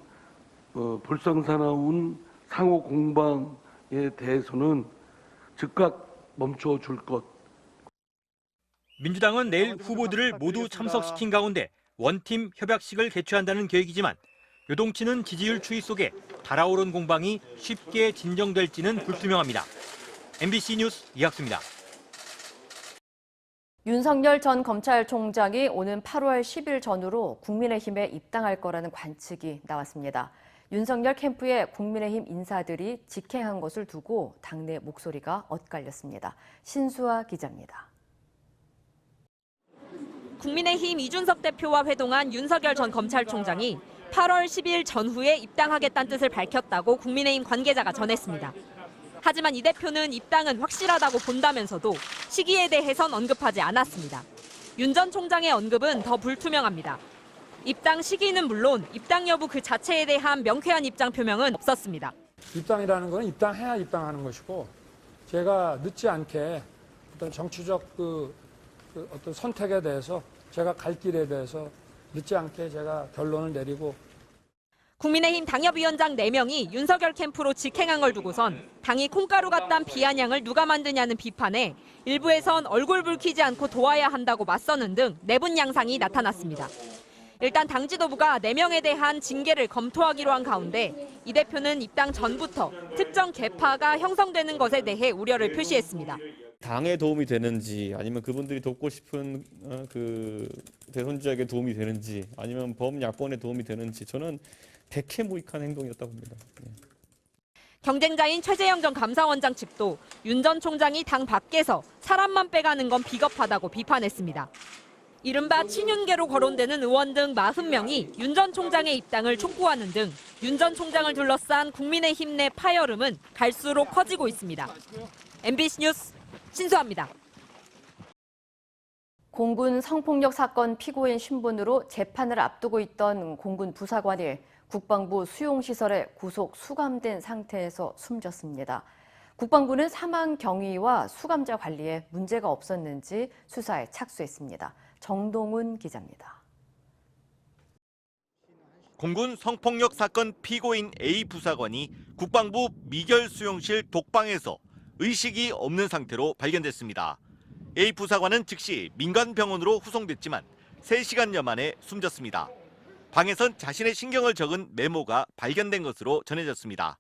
불상사나운 상호 공방에 대해서는 즉각 멈춰줄 것. 민주당은 내일 후보들을 모두 참석시킨 가운데 원팀 협약식을 개최한다는 계획이지만 요동치는 지지율 추이 속에 달아오른 공방이 쉽게 진정될지는 불투명합니다. MBC 뉴스 이학수입니다. 윤석열 전 검찰총장이 오는 8월 10일 전후로 국민의힘에 입당할 거라는 관측이 나왔습니다. 윤석열 캠프의 국민의힘 인사들이 직행한 것을 두고 당내 목소리가 엇갈렸습니다. 신수아 기자입니다. 국민의힘 이준석 대표와 회동한 윤석열 전 검찰총장이 8월 10일 전후에 입당하겠다는 뜻을 밝혔다고 국민의힘 관계자가 전했습니다. 하지만 이 대표는 입당은 확실하다고 본다면서도 시기에 대해선 언급하지 않았습니다. 윤 전 총장의 언급은 더 불투명합니다. 입당 시기는 물론 입당 여부 그 자체에 대한 명쾌한 입장 표명은 없었습니다. 입당이라는 건 입당해야 입당하는 것이고 제가 늦지 않게 어떤 정치적 어떤 선택에 대해서 제가 갈 길에 대해서 늦지 않게 제가 결론을 내리고 국민의힘 당협위원장 4명이 윤석열 캠프로 직행한 걸 두고선 당이 콩가루 같단 비아냥을 누가 만드냐는 비판에 일부에선 얼굴 붉히지 않고 도와야 한다고 맞서는 등 내분 양상이 나타났습니다. 일단 당 지도부가 4명에 대한 징계를 검토하기로 한 가운데 이 대표는 입당 전부터 특정 계파가 형성되는 것에 대해 우려를 표시했습니다. 당에 도움이 되는지 아니면 그분들이 돕고 싶은 그 대선주자에게 도움이 되는지 아니면 범야권에 도움이 되는지 저는 백해무익한 행동이었다고 봅니다. 경쟁자인 최재형 전 감사원장 측도 윤 전 총장이 당 밖에서 사람만 빼가는 건 비겁하다고 비판했습니다. 이른바 친윤계로 거론되는 의원 등 40명이 윤 전 총장의 입당을 촉구하는 등 윤 전 총장을 둘러싼 국민의힘 내 파열음은 갈수록 커지고 있습니다. MBC 뉴스 신수아입니다. 공군 성폭력 사건 피고인 신분으로 재판을 앞두고 있던 공군 부사관이 국방부 수용시설에 구속 수감된 상태에서 숨졌습니다. 국방부는 사망 경위와 수감자 관리에 문제가 없었는지 수사에 착수했습니다. 정동훈 기자입니다. 공군 성폭력 사건 피고인 A 부사관이 국방부 미결 수용실 독방에서 의식이 없는 상태로 발견됐습니다. A 부사관은 즉시 민간병원으로 후송됐지만 3시간여 만에 숨졌습니다. 방에선 자신의 신경을 적은 메모가 발견된 것으로 전해졌습니다.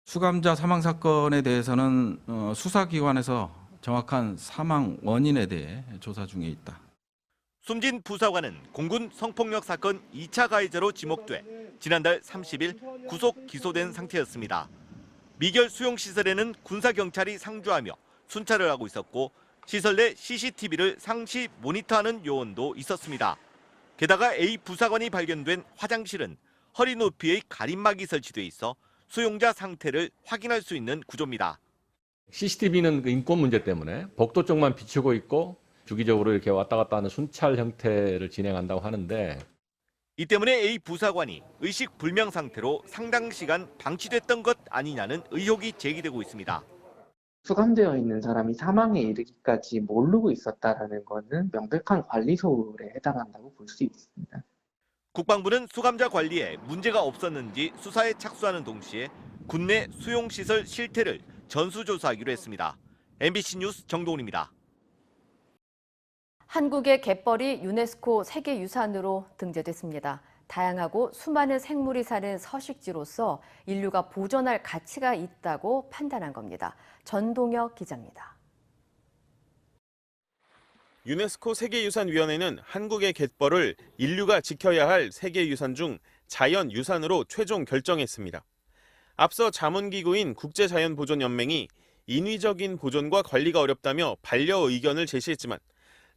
수감자 사망 사건에 대해서는 수사기관에서 정확한 사망 원인에 대해 조사 중에 있다. 숨진 부사관은 공군 성폭력 사건 2차 가해자로 지목돼 지난달 30일 구속 기소된 상태였습니다. 미결 수용시설에는 군사경찰이 상주하며 순찰을 하고 있었고 시설 내 CCTV를 상시 모니터하는 요원도 있었습니다. 게다가 A 부사관이 발견된 화장실은 허리 높이의 가림막이 설치돼 있어 수용자 상태를 확인할 수 있는 구조입니다. CCTV는 그 인권 문제 때문에 복도 쪽만 비추고 있고 주기적으로 이렇게 왔다 갔다 하는 순찰 형태를 진행한다고 하는데 이 때문에 A 부사관이 의식 불명 상태로 상당 시간 방치됐던 것 아니냐는 의혹이 제기되고 있습니다. 수감되어 있는 사람이 사망에 이르기까지 모르고 있었다라는 것은 명백한 관리 소홀에 해당한다고 볼 수 있습니다. 국방부는 수감자 관리에 문제가 없었는지 수사에 착수하는 동시에 군내 수용시설 실태를 전수조사하기로 했습니다. MBC 뉴스 정동훈입니다. 한국의 갯벌이 유네스코 세계유산으로 등재됐습니다. 다양하고 수많은 생물이 사는 서식지로서 인류가 보존할 가치가 있다고 판단한 겁니다. 전동혁 기자입니다. 유네스코 세계유산위원회는 한국의 갯벌을 인류가 지켜야 할 세계유산 중 자연유산으로 최종 결정했습니다. 앞서 자문기구인 국제자연보존연맹이 인위적인 보존과 관리가 어렵다며 반려의견을 제시했지만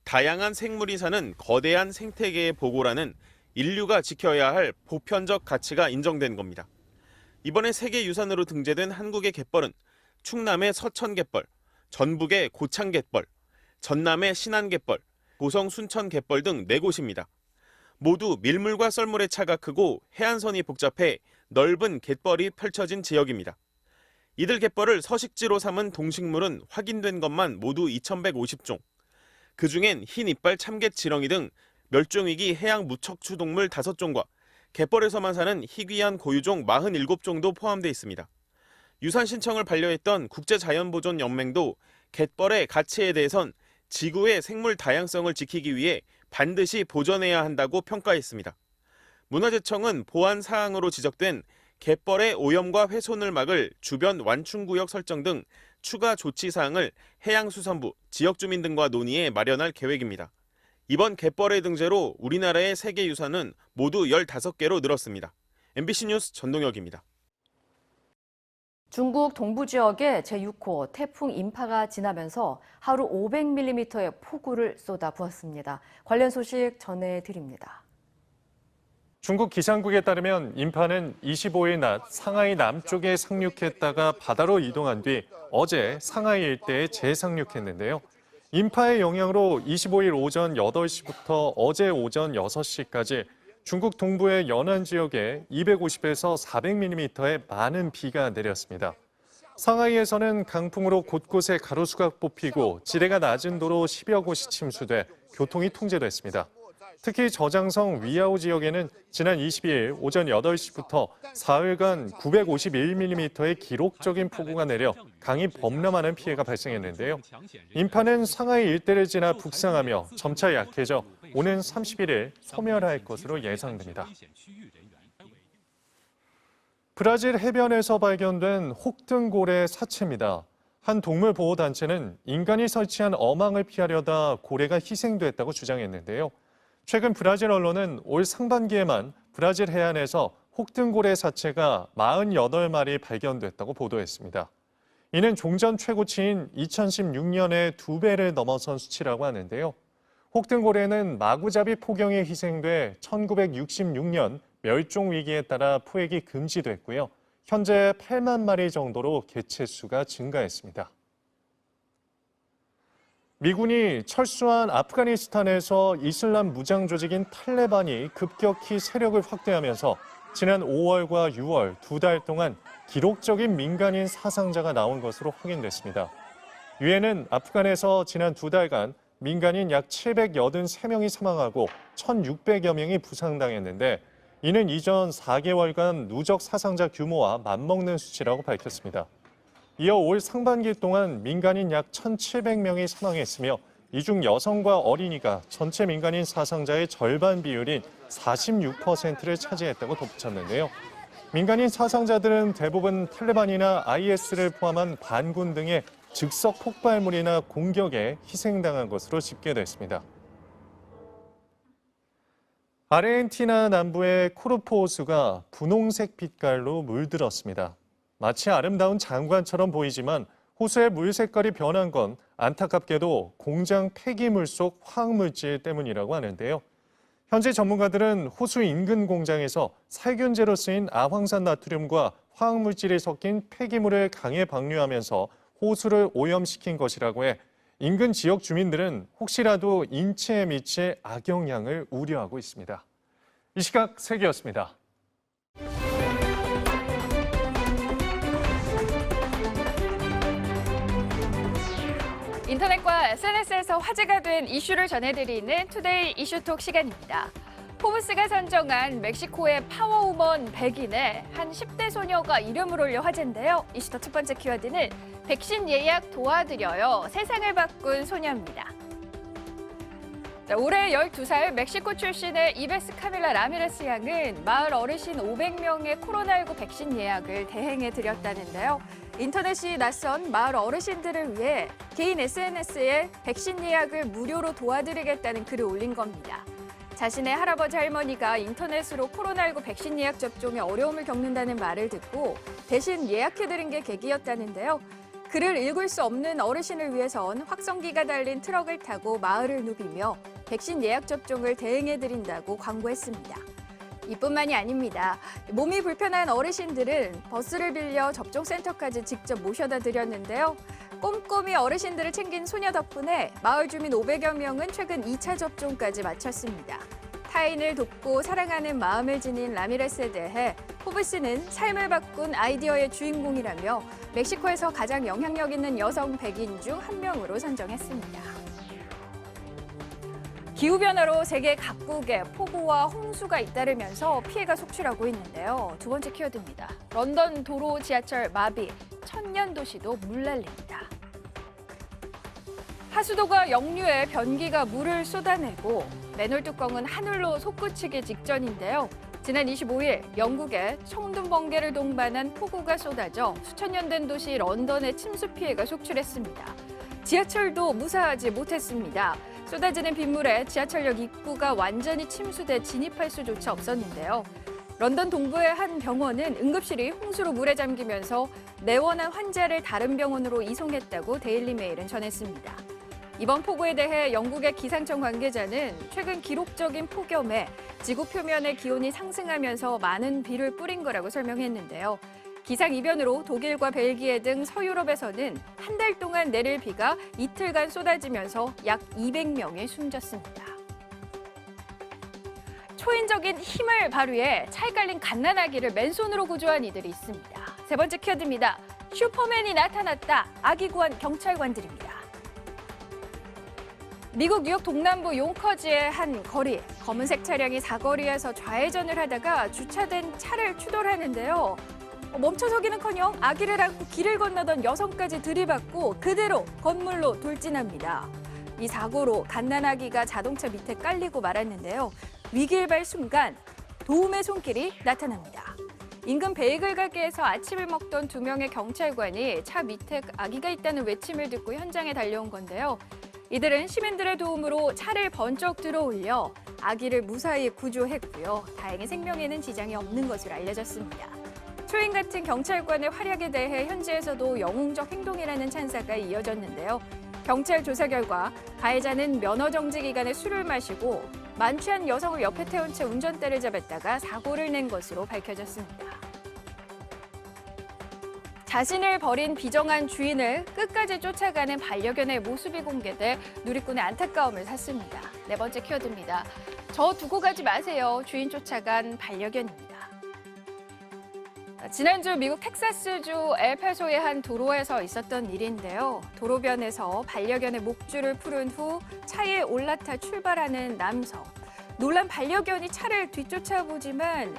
다양한 생물이 사는 거대한 생태계의 보고라는 인류가 지켜야 할 보편적 가치가 인정된 겁니다. 이번에 세계유산으로 등재된 한국의 갯벌은 충남의 서천갯벌, 전북의 고창갯벌, 전남의 신안갯벌, 고성 순천갯벌 등 4곳입니다. 모두 밀물과 썰물의 차가 크고 해안선이 복잡해 넓은 갯벌이 펼쳐진 지역입니다. 이들 갯벌을 서식지로 삼은 동식물은 확인된 것만 모두 2,150종. 그중엔 흰 이빨 참갯 지렁이 등 멸종위기 해양 무척추 동물 5종과 갯벌에서만 사는 희귀한 고유종 47종도 포함되어 있습니다. 유산 신청을 반려했던 국제자연보존연맹도 갯벌의 가치에 대해선 지구의 생물 다양성을 지키기 위해 반드시 보존해야 한다고 평가했습니다. 문화재청은 보안 사항으로 지적된 갯벌의 오염과 훼손을 막을 주변 완충구역 설정 등 추가 조치 사항을 해양수산부, 지역주민 등과 논의해 마련할 계획입니다. 이번 갯벌의 등재로 우리나라의 세계유산은 모두 15개로 늘었습니다. MBC 뉴스 전동혁입니다. 중국 동부 지역에 제6호 태풍 인파가 지나면서 하루 500mm의 폭우를 쏟아부었습니다. 관련 소식 전해드립니다. 중국 기상국에 따르면 인파는 25일 낮 상하이 남쪽에 상륙했다가 바다로 이동한 뒤 어제 상하이 일대에 재상륙했는데요. 인파의 영향으로 25일 오전 8시부터 어제 오전 6시까지 중국 동부의 연안 지역에 250에서 400mm의 많은 비가 내렸습니다. 상하이에서는 강풍으로 곳곳에 가로수가 뽑히고 지대가 낮은 도로 10여 곳이 침수돼 교통이 통제됐습니다. 특히 저장성 위아오 지역에는 지난 22일 오전 8시부터 사흘간 951mm의 기록적인 폭우가 내려 강이 범람하는 피해가 발생했는데요. 인파는 상하이 일대를 지나 북상하며 점차 약해져 오는 31일 소멸할 것으로 예상됩니다. 브라질 해변에서 발견된 혹등고래 사체입니다. 한 동물보호단체는 인간이 설치한 어망을 피하려다 고래가 희생됐다고 주장했는데요. 최근 브라질 언론은 올 상반기에만 브라질 해안에서 혹등고래 사체가 48마리 발견됐다고 보도했습니다. 이는 종전 최고치인 2016년의 2배를 넘어선 수치라고 하는데요. 혹등고래는 마구잡이 포경에 희생돼 1966년 멸종 위기에 따라 포획이 금지됐고요. 현재 8만 마리 정도로 개체수가 증가했습니다. 미군이 철수한 아프가니스탄에서 이슬람 무장 조직인 탈레반이 급격히 세력을 확대하면서 지난 5월과 6월 2달 동안 기록적인 민간인 사상자가 나온 것으로 확인됐습니다. 유엔은 아프간에서 지난 2달간 민간인 약 783명이 사망하고 1,600여 명이 부상당했는데 이는 이전 4개월간 누적 사상자 규모와 맞먹는 수치라고 밝혔습니다. 이어 올 상반기 동안 민간인 약 1,700명이 사망했으며 이 중 여성과 어린이가 전체 민간인 사상자의 절반 비율인 46%를 차지했다고 덧붙였는데요. 민간인 사상자들은 대부분 탈레반이나 IS를 포함한 반군 등의 즉석 폭발물이나 공격에 희생당한 것으로 집계됐습니다. 아르헨티나 남부의 코르포 호수가 분홍색 빛깔로 물들었습니다. 마치 아름다운 장관처럼 보이지만 호수의 물 색깔이 변한 건 안타깝게도 공장 폐기물 속 화학물질 때문이라고 하는데요. 현재 전문가들은 호수 인근 공장에서 살균제로 쓰인 아황산 나트륨과 화학물질이 섞인 폐기물을 강에 방류하면서 호수를 오염시킨 것이라고 해 인근 지역 주민들은 혹시라도 인체에 미칠 악영향을 우려하고 있습니다. 이 시각 세계였습니다. 인터넷과 SNS에서 화제가 된 이슈를 전해드리는 투데이 이슈톡 시간입니다. 포브스가 선정한 멕시코의 파워우먼 100인에 한 10대 소녀가 이름을 올려 화제인데요. 이슈톡 첫 번째 키워드는 백신 예약 도와드려요. 세상을 바꾼 소녀입니다. 올해 12살 멕시코 출신의 이베스 카밀라 라미레스 양은 마을 어르신 500명의 코로나19 백신 예약을 대행해 드렸다는데요. 인터넷이 낯선 마을 어르신들을 위해 개인 SNS에 백신 예약을 무료로 도와드리겠다는 글을 올린 겁니다. 자신의 할아버지 할머니가 인터넷으로 코로나19 백신 예약 접종에 어려움을 겪는다는 말을 듣고 대신 예약해드린 게 계기였다는데요. 글을 읽을 수 없는 어르신을 위해선 확성기가 달린 트럭을 타고 마을을 누비며 백신 예약 접종을 대행해드린다고 광고했습니다. 이뿐만이 아닙니다. 몸이 불편한 어르신들은 버스를 빌려 접종센터까지 직접 모셔다 드렸는데요. 꼼꼼히 어르신들을 챙긴 소녀 덕분에 마을 주민 500여 명은 최근 2차 접종까지 마쳤습니다. 타인을 돕고 사랑하는 마음을 지닌 라미레스에 대해 포브스는 삶을 바꾼 아이디어의 주인공이라며 멕시코에서 가장 영향력 있는 여성 100인 중 한 명으로 선정했습니다. 기후변화로 세계 각국에 폭우와 홍수가 잇따르면서 피해가 속출하고 있는데요. 두 번째 키워드입니다. 런던 도로 지하철 마비, 천년 도시도 물난리입니다. 하수도가 역류해 변기가 물을 쏟아내고 맨홀 뚜껑은 하늘로 솟구치기 직전인데요. 지난 25일 영국에 청둔 번개를 동반한 폭우가 쏟아져 수천 년 된 도시 런던의 침수 피해가 속출했습니다. 지하철도 무사하지 못했습니다. 쏟아지는 빗물에 지하철역 입구가 완전히 침수돼 진입할 수조차 없었는데요. 런던 동부의 한 병원은 응급실이 홍수로 물에 잠기면서 내원한 환자를 다른 병원으로 이송했다고 데일리메일은 전했습니다. 이번 폭우에 대해 영국의 기상청 관계자는 최근 기록적인 폭염에 지구 표면의 기온이 상승하면서 많은 비를 뿌린 거라고 설명했는데요. 기상이변으로 독일과 벨기에 등 서유럽에서는 한 달 동안 내릴 비가 이틀간 쏟아지면서 약 200명이 숨졌습니다. 초인적인 힘을 발휘해 차에 깔린 갓난아기를 맨손으로 구조한 이들이 있습니다. 세 번째 키워드입니다. 슈퍼맨이 나타났다. 아기 구한 경찰관들입니다. 미국 뉴욕 동남부 용커지의 한 거리, 검은색 차량이 사거리에서 좌회전을 하다가 주차된 차를 추돌하는데요. 멈춰서기는커녕 아기를 안고 길을 건너던 여성까지 들이받고 그대로 건물로 돌진합니다. 이 사고로 갓난아기가 자동차 밑에 깔리고 말았는데요. 위기일발 순간 도움의 손길이 나타납니다. 인근 베이글 가게에서 아침을 먹던 2명의 경찰관이 차 밑에 아기가 있다는 외침을 듣고 현장에 달려온 건데요. 이들은 시민들의 도움으로 차를 번쩍 들어올려 아기를 무사히 구조했고요. 다행히 생명에는 지장이 없는 것으로 알려졌습니다. 초인 같은 경찰관의 활약에 대해 현지에서도 영웅적 행동이라는 찬사가 이어졌는데요. 경찰 조사 결과 가해자는 면허 정지 기간에 술을 마시고 만취한 여성을 옆에 태운 채 운전대를 잡았다가 사고를 낸 것으로 밝혀졌습니다. 자신을 버린 비정한 주인을 끝까지 쫓아가는 반려견의 모습이 공개돼 누리꾼의 안타까움을 샀습니다. 네 번째 키워드입니다. 저 두고 가지 마세요. 주인 쫓아간 반려견입니다. 지난주 미국 텍사스주 엘파소의 한 도로에서 있었던 일인데요. 도로변에서 반려견의 목줄을 풀은 후 차에 올라타 출발하는 남성. 놀란 반려견이 차를 뒤쫓아보지만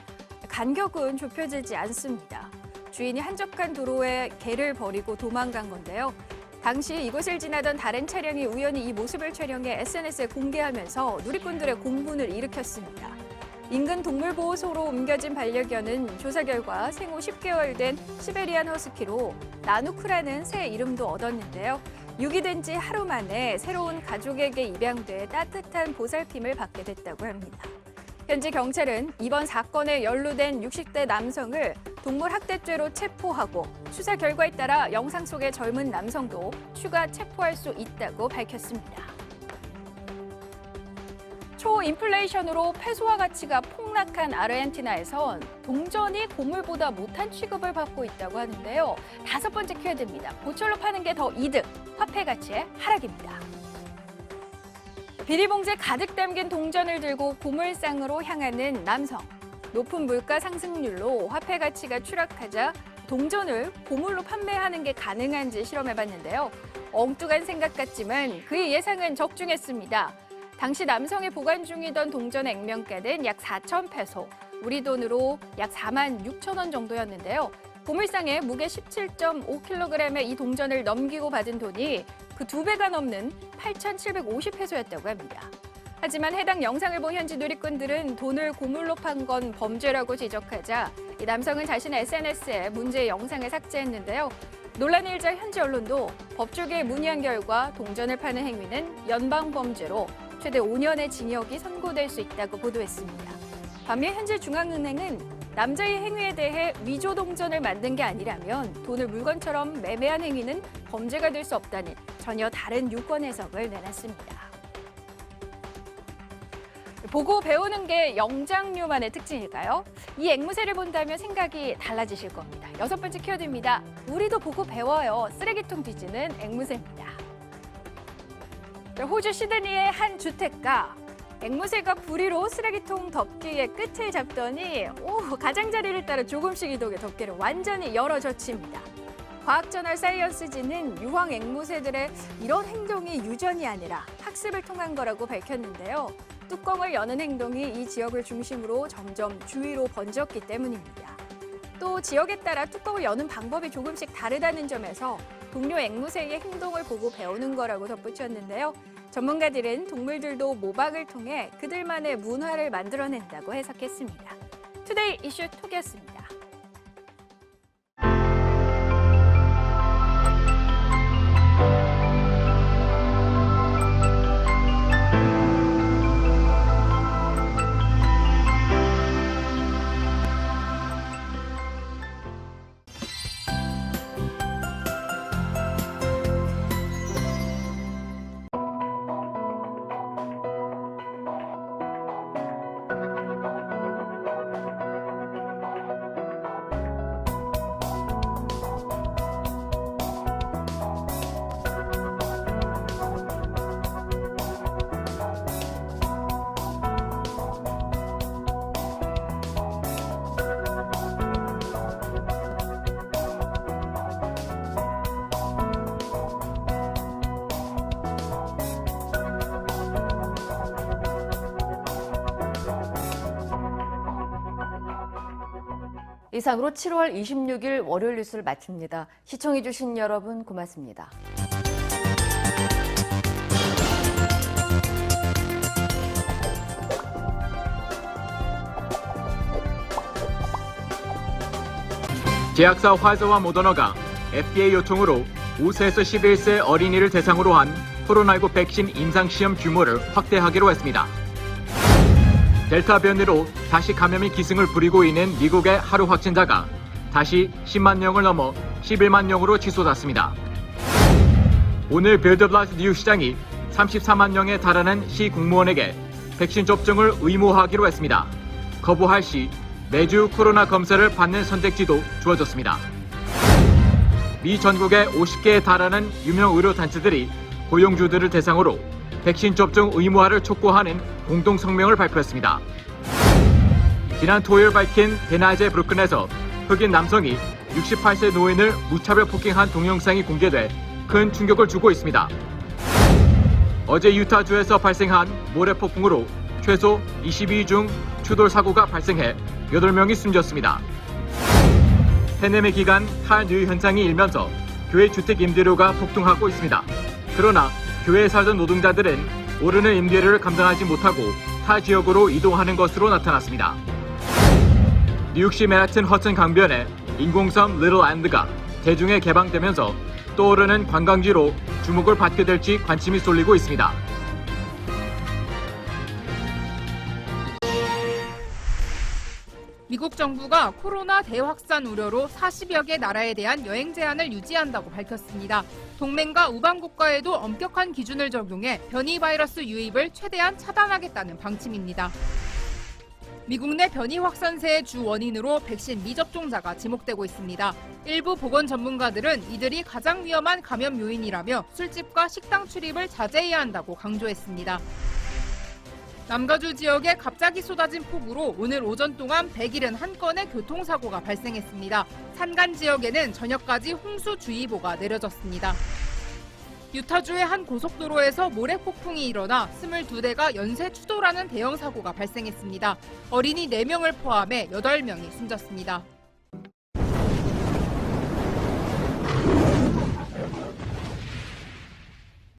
간격은 좁혀지지 않습니다. 주인이 한적한 도로에 개를 버리고 도망간 건데요. 당시 이곳을 지나던 다른 차량이 우연히 이 모습을 촬영해 SNS에 공개하면서 누리꾼들의 공분을 일으켰습니다. 인근 동물보호소로 옮겨진 반려견은 조사 결과 생후 10개월 된 시베리안 허스키로 나누크라는 새 이름도 얻었는데요. 유기된 지 하루 만에 새로운 가족에게 입양돼 따뜻한 보살핌을 받게 됐다고 합니다. 현지 경찰은 이번 사건에 연루된 60대 남성을 동물학대죄로 체포하고 수사 결과에 따라 영상 속의 젊은 남성도 추가 체포할 수 있다고 밝혔습니다. 초인플레이션으로 페소화 가치가 폭락한 아르헨티나에선 동전이 고물보다 못한 취급을 받고 있다고 하는데요. 다섯 번째 키워드입니다. 고철로 파는 게 더 이득, 화폐 가치의 하락입니다. 비닐봉지에 가득 담긴 동전을 들고 고물상으로 향하는 남성. 높은 물가 상승률로 화폐 가치가 추락하자 동전을 고물로 판매하는 게 가능한지 실험해봤는데요. 엉뚱한 생각 같지만 그의 예상은 적중했습니다. 당시 남성이 보관 중이던 동전의 액면가는 약 4,000페소, 우리 돈으로 약 46,000원 정도였는데요. 고물상에 무게 17.5kg의 이 동전을 넘기고 받은 돈이 그 2배가 넘는 8,750페소였다고 합니다. 하지만 해당 영상을 본 현지 누리꾼들은 돈을 고물로 판 건 범죄라고 지적하자 이 남성은 자신의 SNS에 문제의 영상을 삭제했는데요. 논란이 일자 현지 언론도 법조계에 문의한 결과 동전을 파는 행위는 연방범죄로 최대 5년의 징역이 선고될 수 있다고 보도했습니다. 반면 현지 중앙은행은 남자의 행위에 대해 위조 동전을 만든 게 아니라면 돈을 물건처럼 매매한 행위는 범죄가 될 수 없다는 전혀 다른 유권 해석을 내놨습니다. 보고 배우는 게 영장류만의 특징일까요? 이 앵무새를 본다면 생각이 달라지실 겁니다. 6번째 키워드입니다. 우리도 보고 배워요. 쓰레기통 뒤지는 앵무새입니다. 호주 시드니의 한 주택가. 앵무새가 부리로 쓰레기통 덮개의 끝을 잡더니 가장자리를 따라 조금씩 이동해 덮개를 완전히 열어젖힙니다. 과학저널 사이언스지는 유황 앵무새들의 이런 행동이 유전이 아니라 학습을 통한 거라고 밝혔는데요. 뚜껑을 여는 행동이 이 지역을 중심으로 점점 주위로 번졌기 때문입니다. 또 지역에 따라 뚜껑을 여는 방법이 조금씩 다르다는 점에서 동료 앵무새의 행동을 보고 배우는 거라고 덧붙였는데요. 전문가들은 동물들도 모방을 통해 그들만의 문화를 만들어낸다고 해석했습니다. 투데이 이슈 톡이었습니다. 이상으로 7월 26일 월요일 뉴스를 마칩니다. 시청해주신 여러분 고맙습니다. 제약사 화이자와 모더나가 FDA 요청으로 5세에서 11세 어린이를 대상으로 한 코로나19 백신 임상시험 규모를 확대하기로 했습니다. 델타 변이로 다시 감염이 기승을 부리고 있는 미국의 하루 확진자가 다시 10만 명을 넘어 11만 명으로 치솟았습니다. 오늘 빌드블라스 뉴욕시장이 34만 명에 달하는 시 공무원에게 백신 접종을 의무화하기로 했습니다. 거부할 시 매주 코로나 검사를 받는 선택지도 주어졌습니다. 미 전국의 50개에 달하는 유명 의료단체들이 고용주들을 대상으로 백신 접종 의무화를 촉구하는 공동 성명을 발표했습니다. 지난 토요일 밝힌 베나제 브루클린에서 흑인 남성이 68세 노인을 무차별 폭행한 동영상이 공개돼 큰 충격을 주고 있습니다. 어제 유타주에서 발생한 모래 폭풍으로 최소 22중 추돌 사고가 발생해 8명이 숨졌습니다. 팬데믹 기간 탈뉴 현상이 일면서 교회 주택 임대료가 폭등하고 있습니다. 그러나 교회에 살던 노동자들은 오르는 임대료를 감당하지 못하고 타 지역으로 이동하는 것으로 나타났습니다. 뉴욕시 맨하튼 허튼 강변에 인공섬 리틀 앤드가 대중에 개방되면서 떠오르는 관광지로 주목을 받게 될지 관심이 쏠리고 있습니다. 미국 정부가 코로나 대확산 우려로 40여 개 나라에 대한 여행 제한을 유지한다고 밝혔습니다. 동맹과 우방 국가에도 엄격한 기준을 적용해 변이 바이러스 유입을 최대한 차단하겠다는 방침입니다. 미국 내 변이 확산세의 주 원인으로 백신 미접종자가 지목되고 있습니다. 일부 보건 전문가들은 이들이 가장 위험한 감염 요인이라며 술집과 식당 출입을 자제해야 한다고 강조했습니다. 남가주 지역에 갑자기 쏟아진 폭우로 오늘 오전 동안 171건의 교통사고가 발생했습니다. 산간 지역에는 저녁까지 홍수주의보가 내려졌습니다. 유타주의 한 고속도로에서 모래폭풍이 일어나 22대가 연쇄 추돌하는 대형 사고가 발생했습니다. 어린이 4명을 포함해 8명이 숨졌습니다.